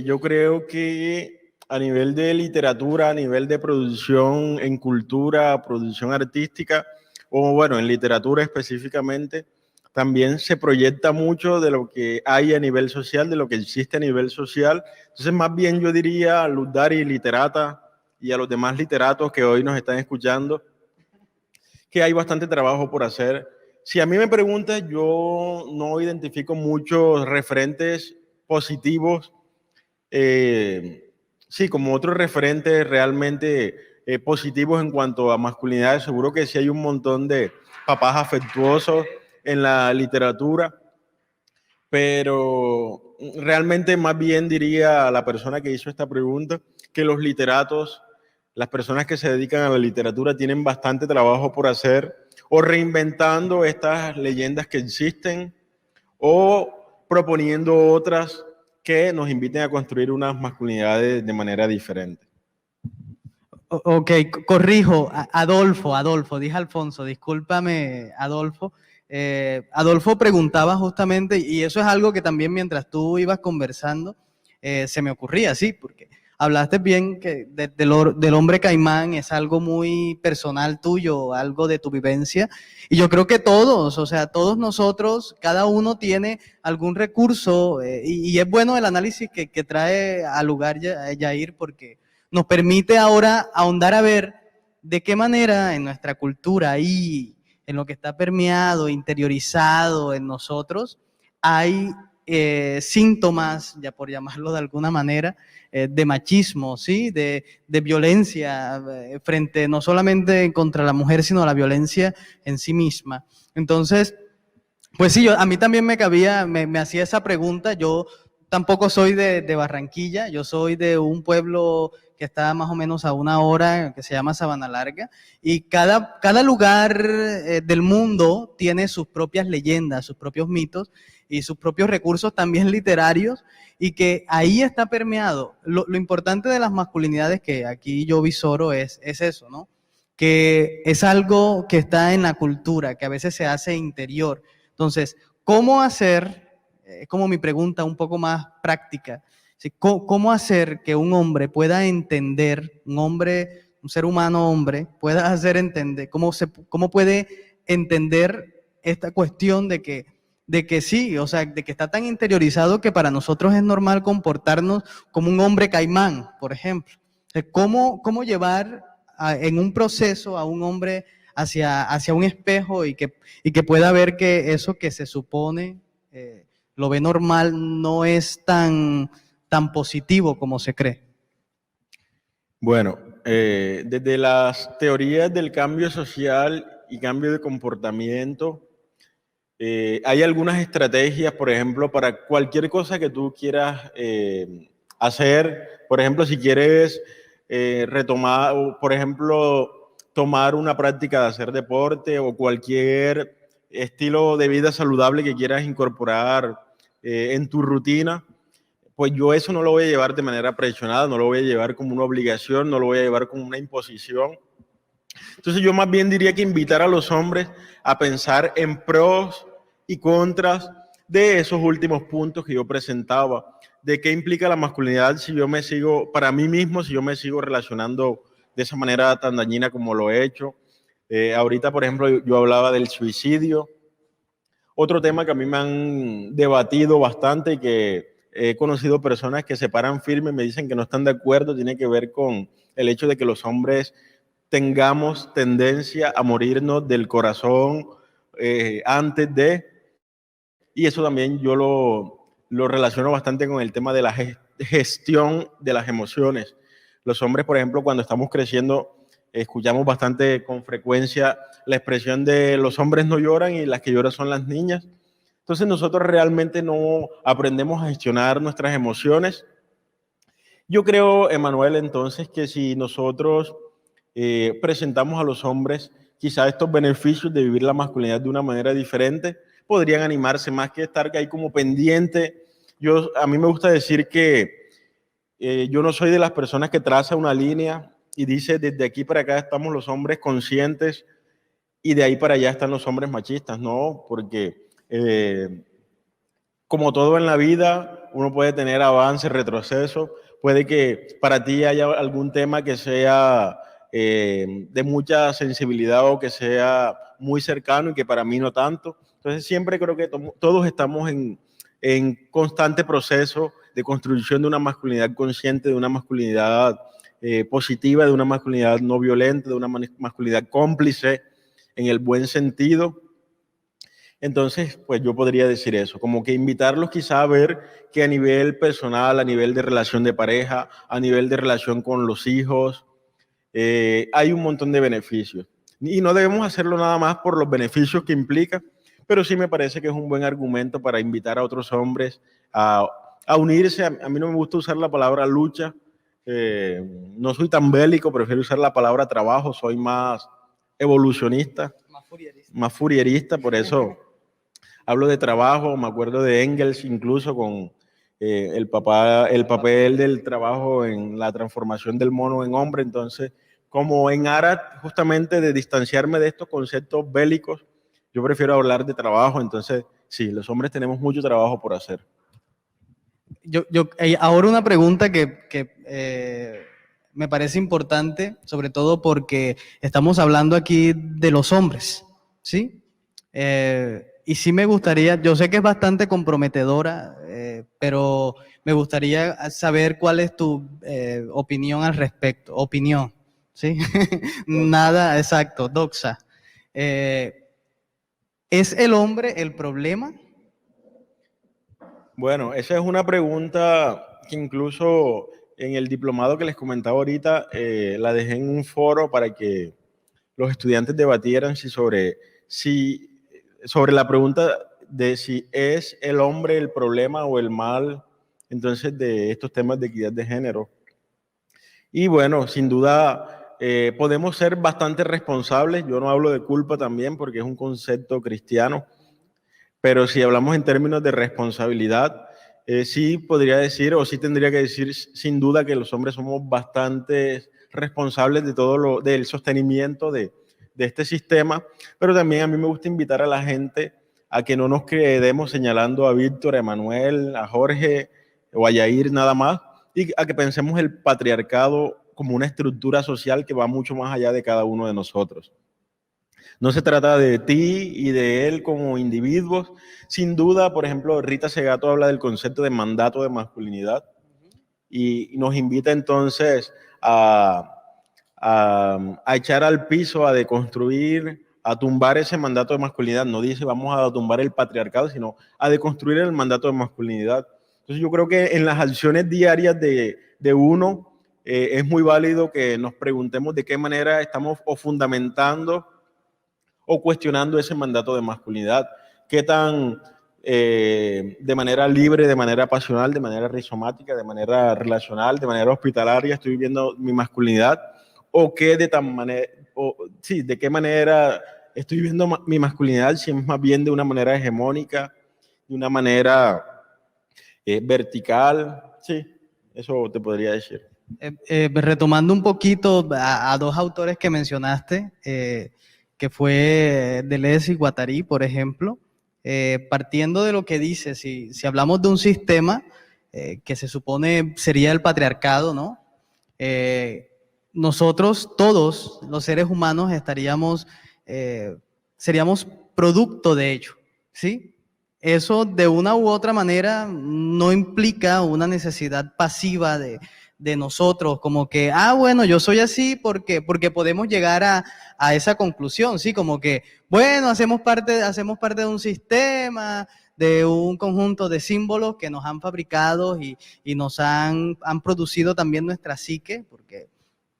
Speaker 2: yo creo que a nivel de literatura, a nivel de producción en cultura, producción artística, o bueno, en literatura específicamente, también se proyecta mucho de lo que hay a nivel social, de lo que existe a nivel social. Entonces, más bien yo diría a Luz Dari, literata, y a los demás literatos que hoy nos están escuchando, que hay bastante trabajo por hacer. Si a mí me preguntas, yo no identifico muchos referentes positivos, sí, como otros referentes realmente positivos en cuanto a masculinidad. Seguro que sí hay un montón de papás afectuosos en la literatura, pero realmente más bien diría a la persona que hizo esta pregunta que los literatos, las personas que se dedican a la literatura tienen bastante trabajo por hacer, o reinventando estas leyendas que existen, o proponiendo otras que nos inviten a construir unas masculinidades de manera diferente.
Speaker 1: Ok, corrijo, Adolfo, dije Alfonso, discúlpame, Adolfo. Adolfo preguntaba justamente, y eso es algo que también mientras tú ibas conversando, se me ocurría, sí, porque hablaste bien que del hombre caimán es algo muy personal tuyo, algo de tu vivencia, y yo creo que todos, o sea, todos nosotros, cada uno tiene algún recurso, y es bueno el análisis que trae al lugar Yair, porque nos permite ahora ahondar a ver de qué manera en nuestra cultura y en lo que está permeado, interiorizado en nosotros, hay síntomas, ya por llamarlo de alguna manera, de machismo, ¿sí? de violencia frente no solamente contra la mujer, sino la violencia en sí misma. Entonces, pues sí, a mí también me hacía esa pregunta. Yo tampoco soy de Barranquilla, yo soy de un pueblo que está más o menos a 1 hora, que se llama Sabana Larga, y cada lugar del mundo tiene sus propias leyendas, sus propios mitos y sus propios recursos también literarios, y que ahí está permeado. Lo importante de las masculinidades que aquí yo visoro es eso, ¿no? Que es algo que está en la cultura, que a veces se hace interior. Entonces, ¿cómo hacer, como mi pregunta un poco más práctica, ¿sí? ¿Cómo hacer que un hombre pueda entender, un ser humano hombre, pueda hacer entender, cómo puede entender esta cuestión de que sí, o sea, de que está tan interiorizado que para nosotros es normal comportarnos como un hombre caimán, por ejemplo? ¿Cómo llevar en un proceso a un hombre hacia un espejo y que pueda ver que eso que se supone lo ve normal, no es tan positivo como se cree.
Speaker 2: Bueno, desde las teorías del cambio social y cambio de comportamiento, hay algunas estrategias, por ejemplo, para cualquier cosa que tú quieras hacer. Por ejemplo, si quieres retomar, o, por ejemplo, tomar una práctica de hacer deporte o cualquier estilo de vida saludable que quieras incorporar en tu rutina, pues yo eso no lo voy a llevar de manera presionada, no lo voy a llevar como una obligación, no lo voy a llevar como una imposición. Entonces yo más bien diría que invitar a los hombres a pensar en pros y contras de esos últimos puntos que yo presentaba, de qué implica la masculinidad si yo me sigo, para mí mismo, si yo me sigo relacionando de esa manera tan dañina como lo he hecho. Ahorita, por ejemplo, yo hablaba del suicidio. Otro tema que a mí me han debatido bastante y que he conocido personas que se paran firmes y me dicen que no están de acuerdo, tiene que ver con el hecho de que los hombres tengamos tendencia a morirnos del corazón antes de, y eso también yo lo relaciono bastante con el tema de la gestión de las emociones. Los hombres, por ejemplo, cuando estamos creciendo, escuchamos bastante con frecuencia la expresión de los hombres no lloran y las que lloran son las niñas. Entonces nosotros realmente no aprendemos a gestionar nuestras emociones. Yo creo, Emanuel, entonces, que si nosotros presentamos a los hombres quizá estos beneficios de vivir la masculinidad de una manera diferente, podrían animarse más que estar ahí como pendiente. A mí me gusta decir que yo no soy de las personas que traza una línea y dice desde aquí para acá estamos los hombres conscientes y de ahí para allá están los hombres machistas, no, porque como todo en la vida, uno puede tener avance, retroceso, puede que para ti haya algún tema que sea de mucha sensibilidad o que sea muy cercano y que para mí no tanto. Entonces siempre creo que todos estamos en constante proceso de construcción de una masculinidad consciente, de una masculinidad positiva, de una masculinidad no violenta, de una masculinidad cómplice en el buen sentido. Entonces, pues yo podría decir eso, como que invitarlos quizá a ver que a nivel personal, a nivel de relación de pareja, a nivel de relación con los hijos, hay un montón de beneficios. Y no debemos hacerlo nada más por los beneficios que implica, pero sí me parece que es un buen argumento para invitar a otros hombres a unirse. A mí no me gusta usar la palabra lucha, no soy tan bélico, prefiero usar la palabra trabajo, soy más evolucionista, más furierista, por eso hablo de trabajo. Me acuerdo de Engels incluso con el papel del trabajo en la transformación del mono en hombre. Entonces, como en aras justamente de distanciarme de estos conceptos bélicos, yo prefiero hablar de trabajo. Entonces, sí, los hombres tenemos mucho trabajo por hacer.
Speaker 1: Ahora una pregunta que me parece importante, sobre todo porque estamos hablando aquí de los hombres, ¿sí? Y sí me gustaría, yo sé que es bastante comprometedora, pero me gustaría saber cuál es tu opinión al respecto. Opinión, ¿sí? Nada, exacto, doxa. ¿Es el hombre el problema?
Speaker 2: Bueno, esa es una pregunta que incluso en el diplomado que les comentaba ahorita, la dejé en un foro para que los estudiantes debatieran sobre la pregunta de si es el hombre el problema o el mal, entonces, de estos temas de equidad de género. Y bueno, sin duda podemos ser bastante responsables. Yo no hablo de culpa también porque es un concepto cristiano, pero si hablamos en términos de responsabilidad, sí podría decir, o sí tendría que decir sin duda que los hombres somos bastante responsables de todo del sostenimiento de este sistema, pero también a mí me gusta invitar a la gente a que no nos quedemos señalando a Víctor, a Emanuel, a Jorge o a Yair nada más, y a que pensemos el patriarcado como una estructura social que va mucho más allá de cada uno de nosotros. No se trata de ti y de él como individuos. Sin duda, por ejemplo, Rita Segato habla del concepto de mandato de masculinidad y nos invita entonces a echar al piso, a deconstruir, a tumbar ese mandato de masculinidad, no dice vamos a tumbar el patriarcado, sino a deconstruir el mandato de masculinidad. Entonces yo creo que en las acciones diarias de uno es muy válido que nos preguntemos de qué manera estamos o fundamentando o cuestionando ese mandato de masculinidad, qué tan de manera libre, de manera pasional, de manera rizomática, de manera relacional, de manera hospitalaria estoy viviendo mi masculinidad, o qué de tan manera, o sí, de qué manera estoy viendo mi masculinidad, si es más bien de una manera hegemónica, de una manera vertical, sí, eso te podría decir.
Speaker 1: Retomando un poquito a dos autores que mencionaste, que fue Deleuze y Guattari, por ejemplo, partiendo de lo que dice, si hablamos de un sistema que se supone sería el patriarcado, ¿no? Nosotros, todos los seres humanos, seríamos producto de ello, ¿sí? Eso de una u otra manera no implica una necesidad pasiva de nosotros, como que, bueno, yo soy así porque podemos llegar a esa conclusión, ¿sí? Como que, bueno, hacemos parte de un sistema, de un conjunto de símbolos que nos han fabricado y nos han producido también nuestra psique, porque,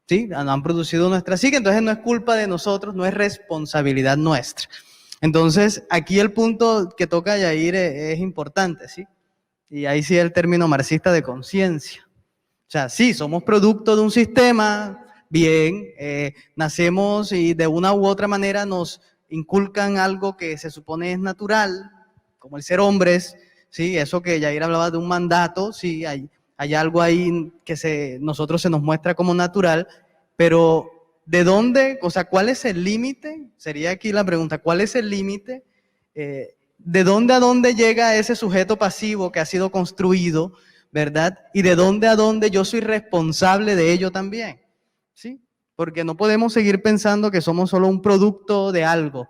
Speaker 1: ¿sí? Han producido nuestra psique, entonces no es culpa de nosotros, no es responsabilidad nuestra. Entonces, aquí el punto que toca Yair es importante, ¿sí? Y ahí sí el término marxista de conciencia. O sea, sí, somos producto de un sistema, bien, nacemos y de una u otra manera nos inculcan algo que se supone es natural, como el ser hombres, ¿sí? Eso que Yair hablaba de un mandato, sí, hay algo ahí que nosotros se nos muestra como natural, pero ¿de dónde? O sea, ¿cuál es el límite? Sería aquí la pregunta, ¿cuál es el límite? ¿De dónde a dónde llega ese sujeto pasivo que ha sido construido, ¿verdad? Y de dónde a dónde yo soy responsable de ello también, ¿sí? Porque no podemos seguir pensando que somos solo un producto de algo,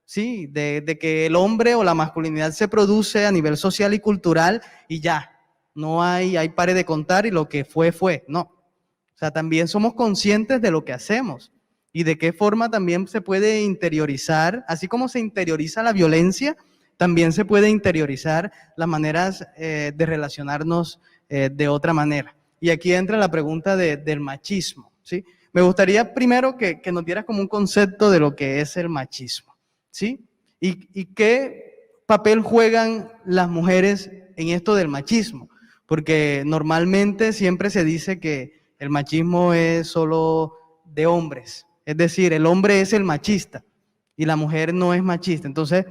Speaker 1: ¿sí? De que el hombre o la masculinidad se produce a nivel social y cultural y ya, no hay pare de contar y lo que fue, no. O sea, también somos conscientes de lo que hacemos y de qué forma también se puede interiorizar, así como se interioriza la violencia, también se puede interiorizar las maneras de relacionarnos de otra manera. Y aquí entra la pregunta del machismo, ¿sí? Me gustaría primero que nos dieras como un concepto de lo que es el machismo, ¿sí? Y qué papel juegan las mujeres en esto del machismo, porque normalmente siempre se dice que el machismo es solo de hombres, es decir, el hombre es el machista y la mujer no es machista. Entonces,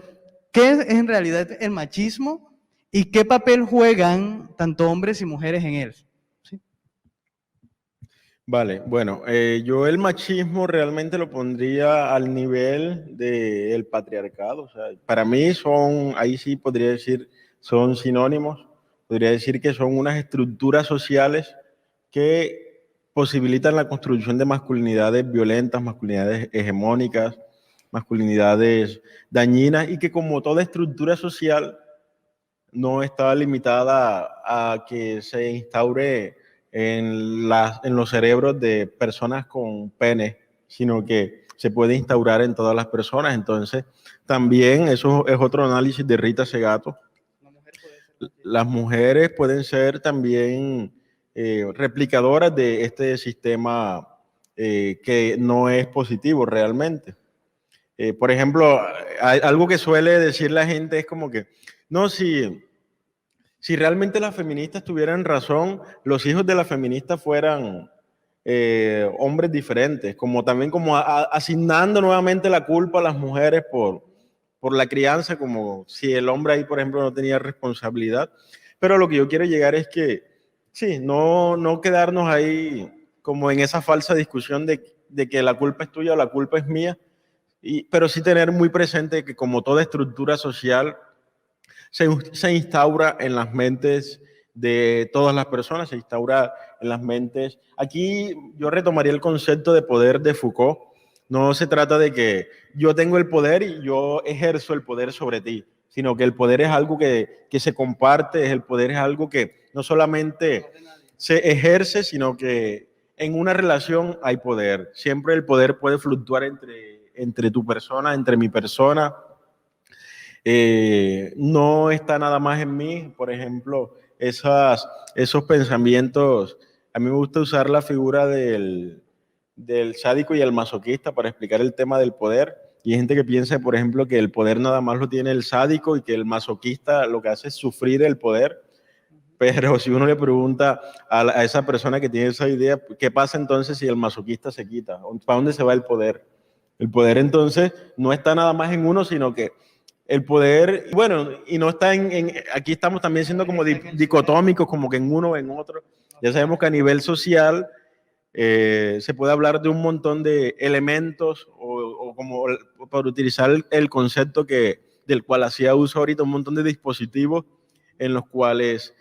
Speaker 1: ¿qué es en realidad el machismo y qué papel juegan tanto hombres y mujeres en él? ¿Sí?
Speaker 2: Vale, bueno, yo el machismo realmente lo pondría al nivel del patriarcado. O sea, para mí ahí sí podría decir, son sinónimos. Podría decir que son unas estructuras sociales que posibilitan la construcción de masculinidades violentas, masculinidades hegemónicas, masculinidades dañinas y que como toda estructura social no está limitada a que se instaure en los cerebros de personas con pene, sino que se puede instaurar en todas las personas. Entonces, también eso es otro análisis de Rita Segato. Las mujeres pueden ser también replicadoras de este sistema que no es positivo realmente. Por ejemplo, algo que suele decir la gente es como que, no, si realmente las feministas tuvieran razón, los hijos de las feministas fueran hombres diferentes, como también como asignando nuevamente la culpa a las mujeres por la crianza, como si el hombre ahí, por ejemplo, no tenía responsabilidad. Pero lo que yo quiero llegar es que, sí, no quedarnos ahí como en esa falsa discusión de que la culpa es tuya o la culpa es mía, pero sí tener muy presente que como toda estructura social se instaura en las mentes de todas las personas, se instaura en las mentes. Aquí yo retomaría el concepto de poder de Foucault. No se trata de que yo tengo el poder y yo ejerzo el poder sobre ti, sino que el poder es algo que se comparte, el poder es algo que no solamente se ejerce, sino que en una relación hay poder. Siempre el poder puede fluctuar entre tu persona, entre mi persona. No está nada más en mí, por ejemplo, esos pensamientos. A mí me gusta usar la figura del sádico y el masoquista para explicar el tema del poder. Y hay gente que piensa, por ejemplo, que el poder nada más lo tiene el sádico y que el masoquista lo que hace es sufrir el poder. Pero si uno le pregunta a esa persona que tiene esa idea, ¿qué pasa entonces si el masoquista se quita? ¿Para dónde se va el poder? El poder entonces no está nada más en uno, sino que el poder, bueno, y no está aquí estamos también siendo como dicotómicos, como que en uno o en otro. Ya sabemos que a nivel social se puede hablar de un montón de elementos o como para utilizar el concepto del cual hacía uso ahorita, un montón de dispositivos en los cuales,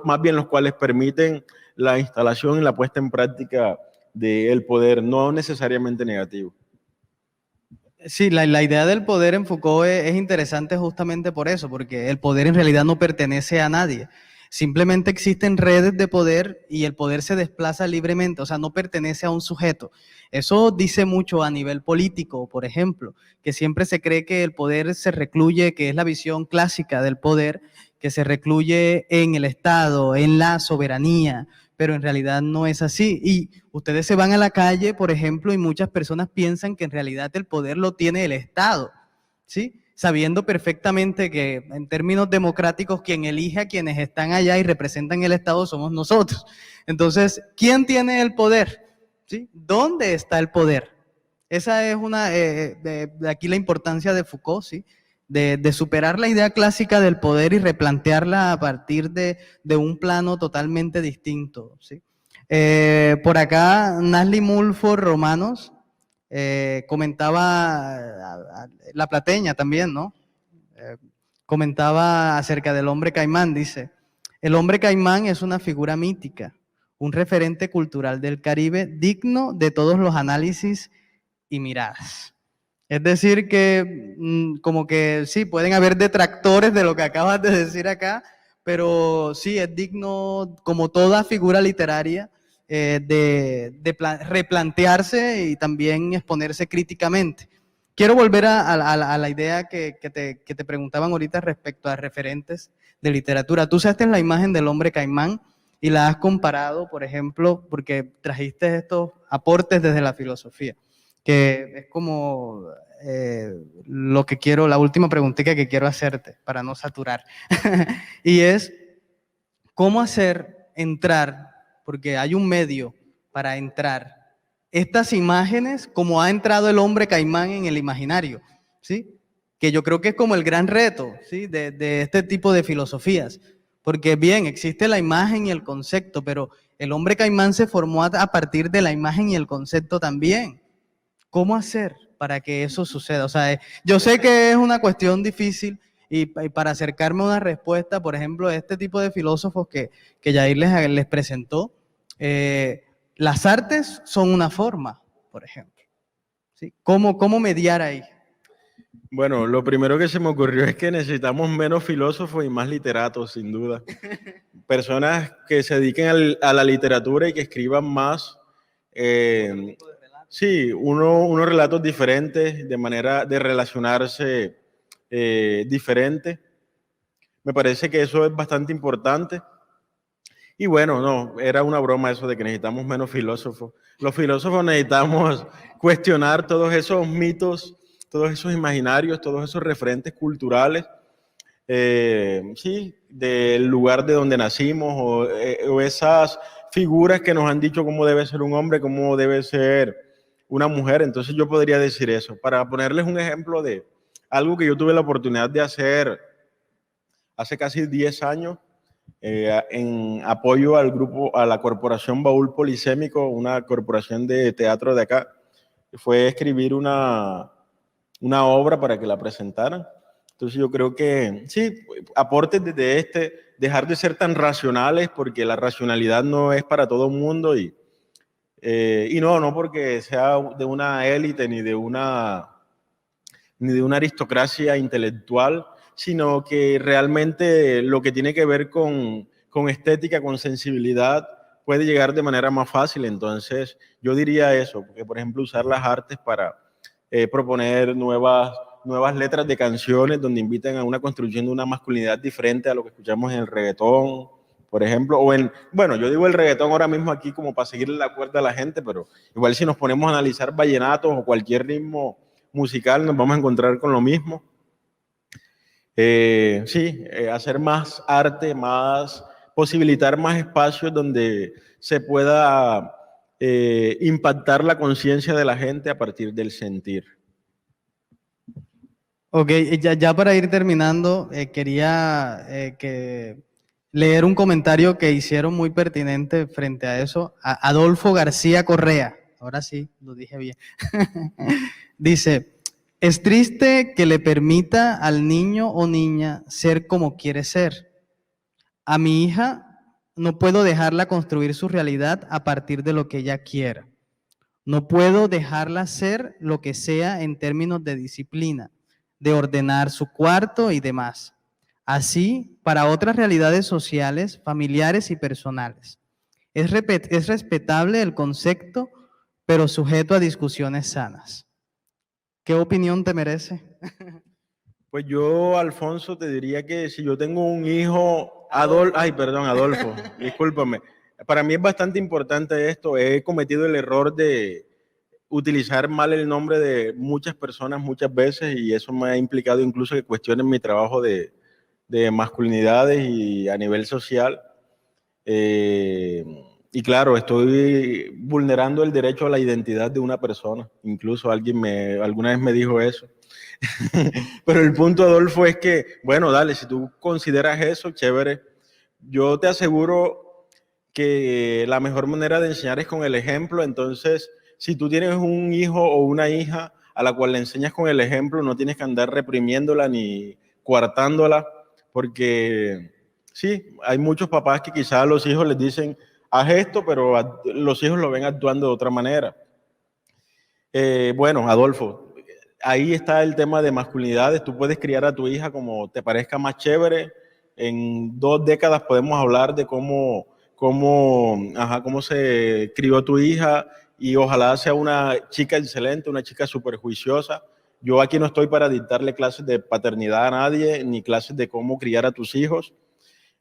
Speaker 2: más bien los cuales permiten la instalación y la puesta en práctica del poder, no necesariamente negativo.
Speaker 1: Sí, la idea del poder en Foucault es interesante justamente por eso, porque el poder en realidad no pertenece a nadie. Simplemente existen redes de poder y el poder se desplaza libremente, o sea, no pertenece a un sujeto. Eso dice mucho a nivel político, por ejemplo, que siempre se cree que el poder se recluye, que es la visión clásica del poder, que se recluye en el Estado, en la soberanía, pero en realidad no es así. Y ustedes se van a la calle, por ejemplo, y muchas personas piensan que en realidad el poder lo tiene el Estado, ¿sí? Sabiendo perfectamente que en términos democráticos quien elige a quienes están allá y representan el Estado somos nosotros. Entonces, ¿quién tiene el poder? ¿Sí? ¿Dónde está el poder? Esa es de aquí la importancia de Foucault, ¿sí? De superar la idea clásica del poder y replantearla a partir de un plano totalmente distinto, ¿sí? Por acá, Nasli Mulford Romanos comentaba, la Plateña también, ¿no? Comentaba acerca del hombre caimán, dice, el hombre caimán es una figura mítica, un referente cultural del Caribe digno de todos los análisis y miradas. Es decir que como que sí, pueden haber detractores de lo que acabas de decir acá, pero sí, es digno, como toda figura literaria, replantearse y también exponerse críticamente. Quiero volver a la idea que te preguntaban ahorita respecto a referentes de literatura. Tú usaste la imagen del hombre caimán y la has comparado, por ejemplo, porque trajiste estos aportes desde la filosofía, que es como lo que quiero, la última preguntita que quiero hacerte para no saturar. Y es, ¿cómo hacer entrar, porque hay un medio para entrar, estas imágenes como ha entrado el hombre caimán en el imaginario, ¿sí? Que yo creo que es como el gran reto, ¿sí? De este tipo de filosofías. Porque bien, existe la imagen y el concepto, pero el hombre caimán se formó a partir de la imagen y el concepto también. ¿Cómo hacer para que eso suceda? O sea, yo sé que es una cuestión difícil y para acercarme a una respuesta, por ejemplo, este tipo de filósofos que Yair les presentó, las artes son una forma, por ejemplo. ¿Sí? ¿Cómo mediar ahí?
Speaker 2: Bueno, lo primero que se me ocurrió es que necesitamos menos filósofos y más literatos, sin duda. Personas que se dediquen a la literatura y que escriban más, sí, unos relatos diferentes, de manera de relacionarse diferente. Me parece que eso es bastante importante. Y bueno, no, era una broma eso de que necesitamos menos filósofos. Los filósofos necesitamos cuestionar todos esos mitos, todos esos imaginarios, todos esos referentes culturales, sí, del lugar de donde nacimos o esas figuras que nos han dicho cómo debe ser un hombre, cómo debe ser una mujer. Entonces yo podría decir eso. Para ponerles un ejemplo de algo que yo tuve la oportunidad de hacer hace casi 10 años, en apoyo al grupo, a la corporación Baúl Polisémico, una corporación de teatro de acá, fue escribir una obra para que la presentaran. Entonces yo creo que sí, aportes desde dejar de ser tan racionales, porque la racionalidad no es para todo el mundo y no porque sea de una élite ni de una aristocracia intelectual, sino que realmente lo que tiene que ver con estética, con sensibilidad, puede llegar de manera más fácil. Entonces, yo diría eso, porque por ejemplo usar las artes para proponer nuevas letras de canciones donde invitan a una construcción de una masculinidad diferente a lo que escuchamos en el reggaetón, por ejemplo, bueno, yo digo el reggaetón ahora mismo aquí como para seguirle la cuerda a la gente, pero igual si nos ponemos a analizar vallenatos o cualquier ritmo musical nos vamos a encontrar con lo mismo. Sí, hacer más arte, posibilitar más espacios donde se pueda impactar la conciencia de la gente a partir del sentir.
Speaker 1: Ok, ya para ir terminando, quería leer un comentario que hicieron muy pertinente frente a eso. Adolfo García Correa, ahora sí, lo dije bien. Dice, es triste que le permita al niño o niña ser como quiere ser. A mi hija no puedo dejarla construir su realidad a partir de lo que ella quiera. No puedo dejarla ser lo que sea en términos de disciplina, de ordenar su cuarto y demás. Así, para otras realidades sociales, familiares y personales. Es respetable el concepto, pero sujeto a discusiones sanas. ¿Qué opinión te merece?
Speaker 2: Pues yo, Alfonso, te diría que si yo tengo un hijo, Adolfo, discúlpame. Para mí es bastante importante esto. He cometido el error de utilizar mal el nombre de muchas personas muchas veces y eso me ha implicado incluso que cuestionen mi trabajo de masculinidades y a nivel social. Eh, y claro, estoy vulnerando el derecho a la identidad de una persona. Incluso alguna vez me dijo eso. Pero el punto, Adolfo, es que, bueno, dale, si tú consideras eso, chévere. Yo te aseguro que la mejor manera de enseñar es con el ejemplo. Entonces, si tú tienes un hijo o una hija a la cual le enseñas con el ejemplo, no tienes que andar reprimiéndola ni coartándola, porque sí, hay muchos papás que quizás a los hijos les dicen, haz esto, pero los hijos lo ven actuando de otra manera. Bueno, Adolfo, ahí está el tema de masculinidades. Tú puedes criar a tu hija como te parezca más chévere. En 2 décadas podemos hablar de cómo se crió tu hija y ojalá sea una chica excelente, una chica súper juiciosa. Yo aquí no estoy para dictarle clases de paternidad a nadie, ni clases de cómo criar a tus hijos,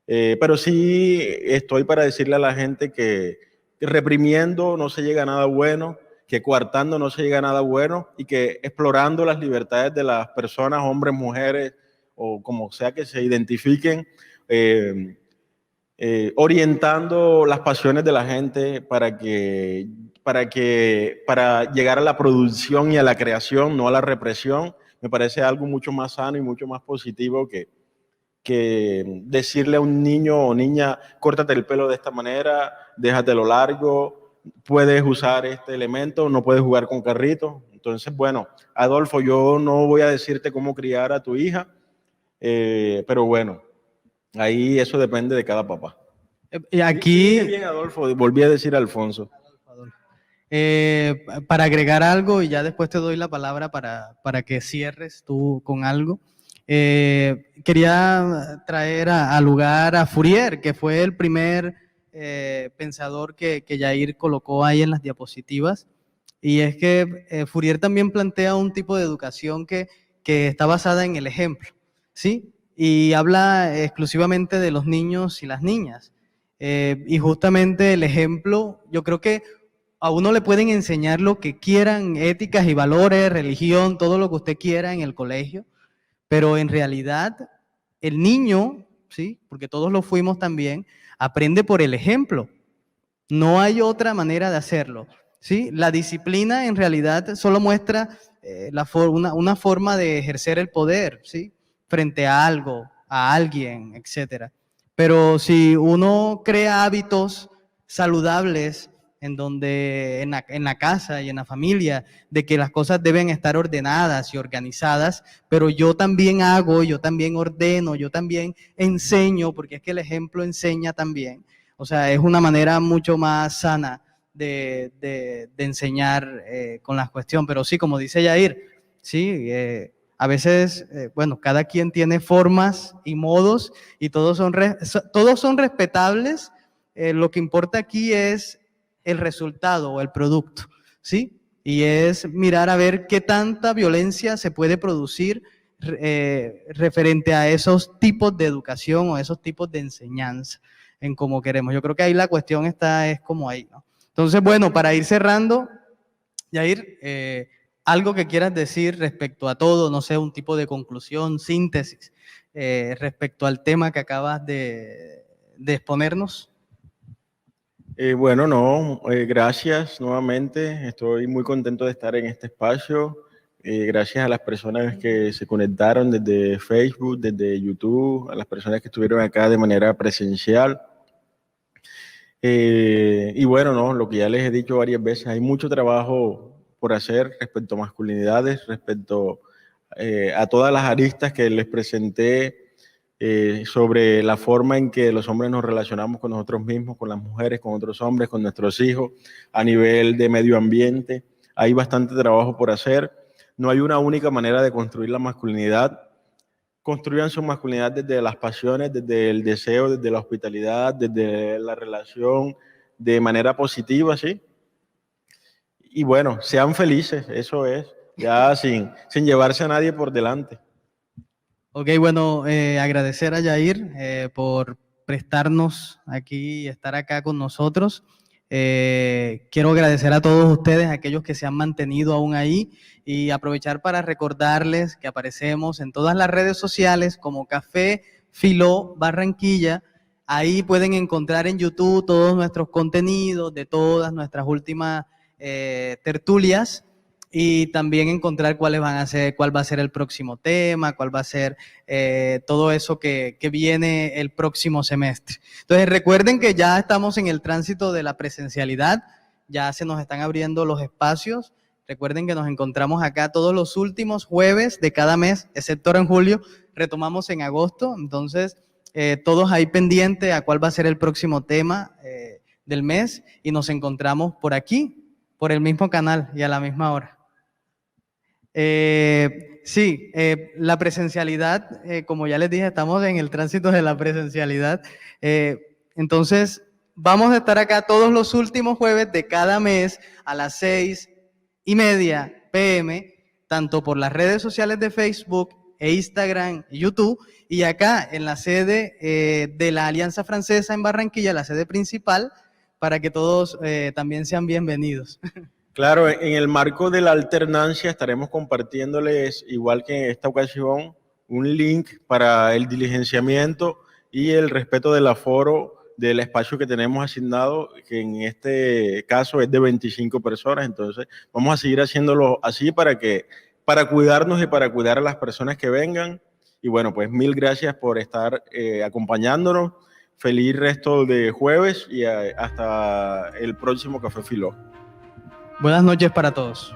Speaker 2: pero sí estoy para decirle a la gente que reprimiendo no se llega a nada bueno, que coartando no se llega a nada bueno y que explorando las libertades de las personas, hombres, mujeres o como sea que se identifiquen, orientando las pasiones de la gente para llegar a la producción y a la creación, no a la represión, me parece algo mucho más sano y mucho más positivo que decirle a un niño o niña, córtate el pelo de esta manera, déjatelo largo, puedes usar este elemento, no puedes jugar con carritos. Entonces, bueno, Adolfo, yo no voy a decirte cómo criar a tu hija, pero bueno, ahí eso depende de cada papá.
Speaker 1: Y aquí,
Speaker 2: bien, Adolfo, volví a decir Alfonso.
Speaker 1: para agregar algo, y ya después te doy la palabra para que cierres tú con algo, quería traer al lugar a Fourier, que fue el primer pensador que Yair colocó ahí en las diapositivas, y es que Fourier también plantea un tipo de educación que está basada en el ejemplo, ¿sí? Y habla exclusivamente de los niños y las niñas. Y justamente el ejemplo, yo creo que a uno le pueden enseñar lo que quieran, éticas y valores, religión, todo lo que usted quiera en el colegio, pero en realidad el niño, ¿sí? Porque todos lo fuimos también, aprende por el ejemplo. No hay otra manera de hacerlo, ¿sí? La disciplina en realidad solo muestra una forma de ejercer el poder, ¿sí? Frente a algo, a alguien, etcétera. Pero si uno crea hábitos saludables en donde en la casa y en la familia, de que las cosas deben estar ordenadas y organizadas, pero yo también hago, yo también ordeno, yo también enseño, porque es que el ejemplo enseña también. O sea, es una manera mucho más sana de enseñar con la cuestión. Pero sí, como dice Yair, sí, a veces, bueno, cada quien tiene formas y modos y todos son respetables, lo que importa aquí es el resultado o el producto, ¿sí? Y es mirar a ver qué tanta violencia se puede producir referente a esos tipos de educación o esos tipos de enseñanza en cómo queremos. Yo creo que ahí la cuestión es como ahí, ¿no? Entonces, bueno, para ir cerrando, Yair, algo que quieras decir respecto a todo, no sé, un tipo de conclusión, síntesis, respecto al tema que acabas de exponernos.
Speaker 2: Bueno, no, gracias nuevamente. Estoy muy contento de estar en este espacio. Gracias a las personas que se conectaron desde Facebook, desde YouTube, a las personas que estuvieron acá de manera presencial. Y bueno, no, lo que ya les he dicho varias veces, hay mucho trabajo por hacer respecto a masculinidades, respecto a todas las aristas que les presenté sobre la forma en que los hombres nos relacionamos con nosotros mismos, con las mujeres, con otros hombres, con nuestros hijos, a nivel de medio ambiente. Hay bastante trabajo por hacer. No hay una única manera de construir la masculinidad. Construyan su masculinidad desde las pasiones, desde el deseo, desde la hospitalidad, desde la relación, de manera positiva, ¿sí? Y bueno, sean felices, eso es, ya sin llevarse a nadie por delante.
Speaker 1: Ok, bueno, agradecer a Yair por prestarnos aquí y estar acá con nosotros. Quiero agradecer a todos ustedes, aquellos que se han mantenido aún ahí, y aprovechar para recordarles que aparecemos en todas las redes sociales como Café Filó Barranquilla. Ahí pueden encontrar en YouTube todos nuestros contenidos de todas nuestras últimas tertulias, y también encontrar cuáles van a ser, cuál va a ser el próximo tema, cuál va a ser todo eso que viene el próximo semestre. Entonces recuerden que ya estamos en el tránsito de la presencialidad, ya se nos están abriendo los espacios. Recuerden que nos encontramos acá todos los últimos jueves de cada mes, excepto ahora en julio, retomamos en agosto. Entonces todos ahí pendientes a cuál va a ser el próximo tema del mes, y nos encontramos por aquí, por el mismo canal y a la misma hora. Sí, la presencialidad, como ya les dije, estamos en el tránsito de la presencialidad. Entonces, vamos a estar acá todos los últimos jueves de cada mes a las 6:30 p.m., tanto por las redes sociales de Facebook e Instagram y YouTube, y acá en la sede de la Alianza Francesa en Barranquilla, la sede principal, para que todos también sean bienvenidos.
Speaker 2: Claro, en el marco de la alternancia estaremos compartiéndoles, igual que en esta ocasión, un link para el diligenciamiento y el respeto del aforo del espacio que tenemos asignado, que en este caso es de 25 personas. Entonces, vamos a seguir haciéndolo así para cuidarnos y para cuidar a las personas que vengan. Y bueno, pues mil gracias por estar acompañándonos. Feliz resto de jueves y hasta el próximo Café Filó.
Speaker 1: Buenas noches para todos.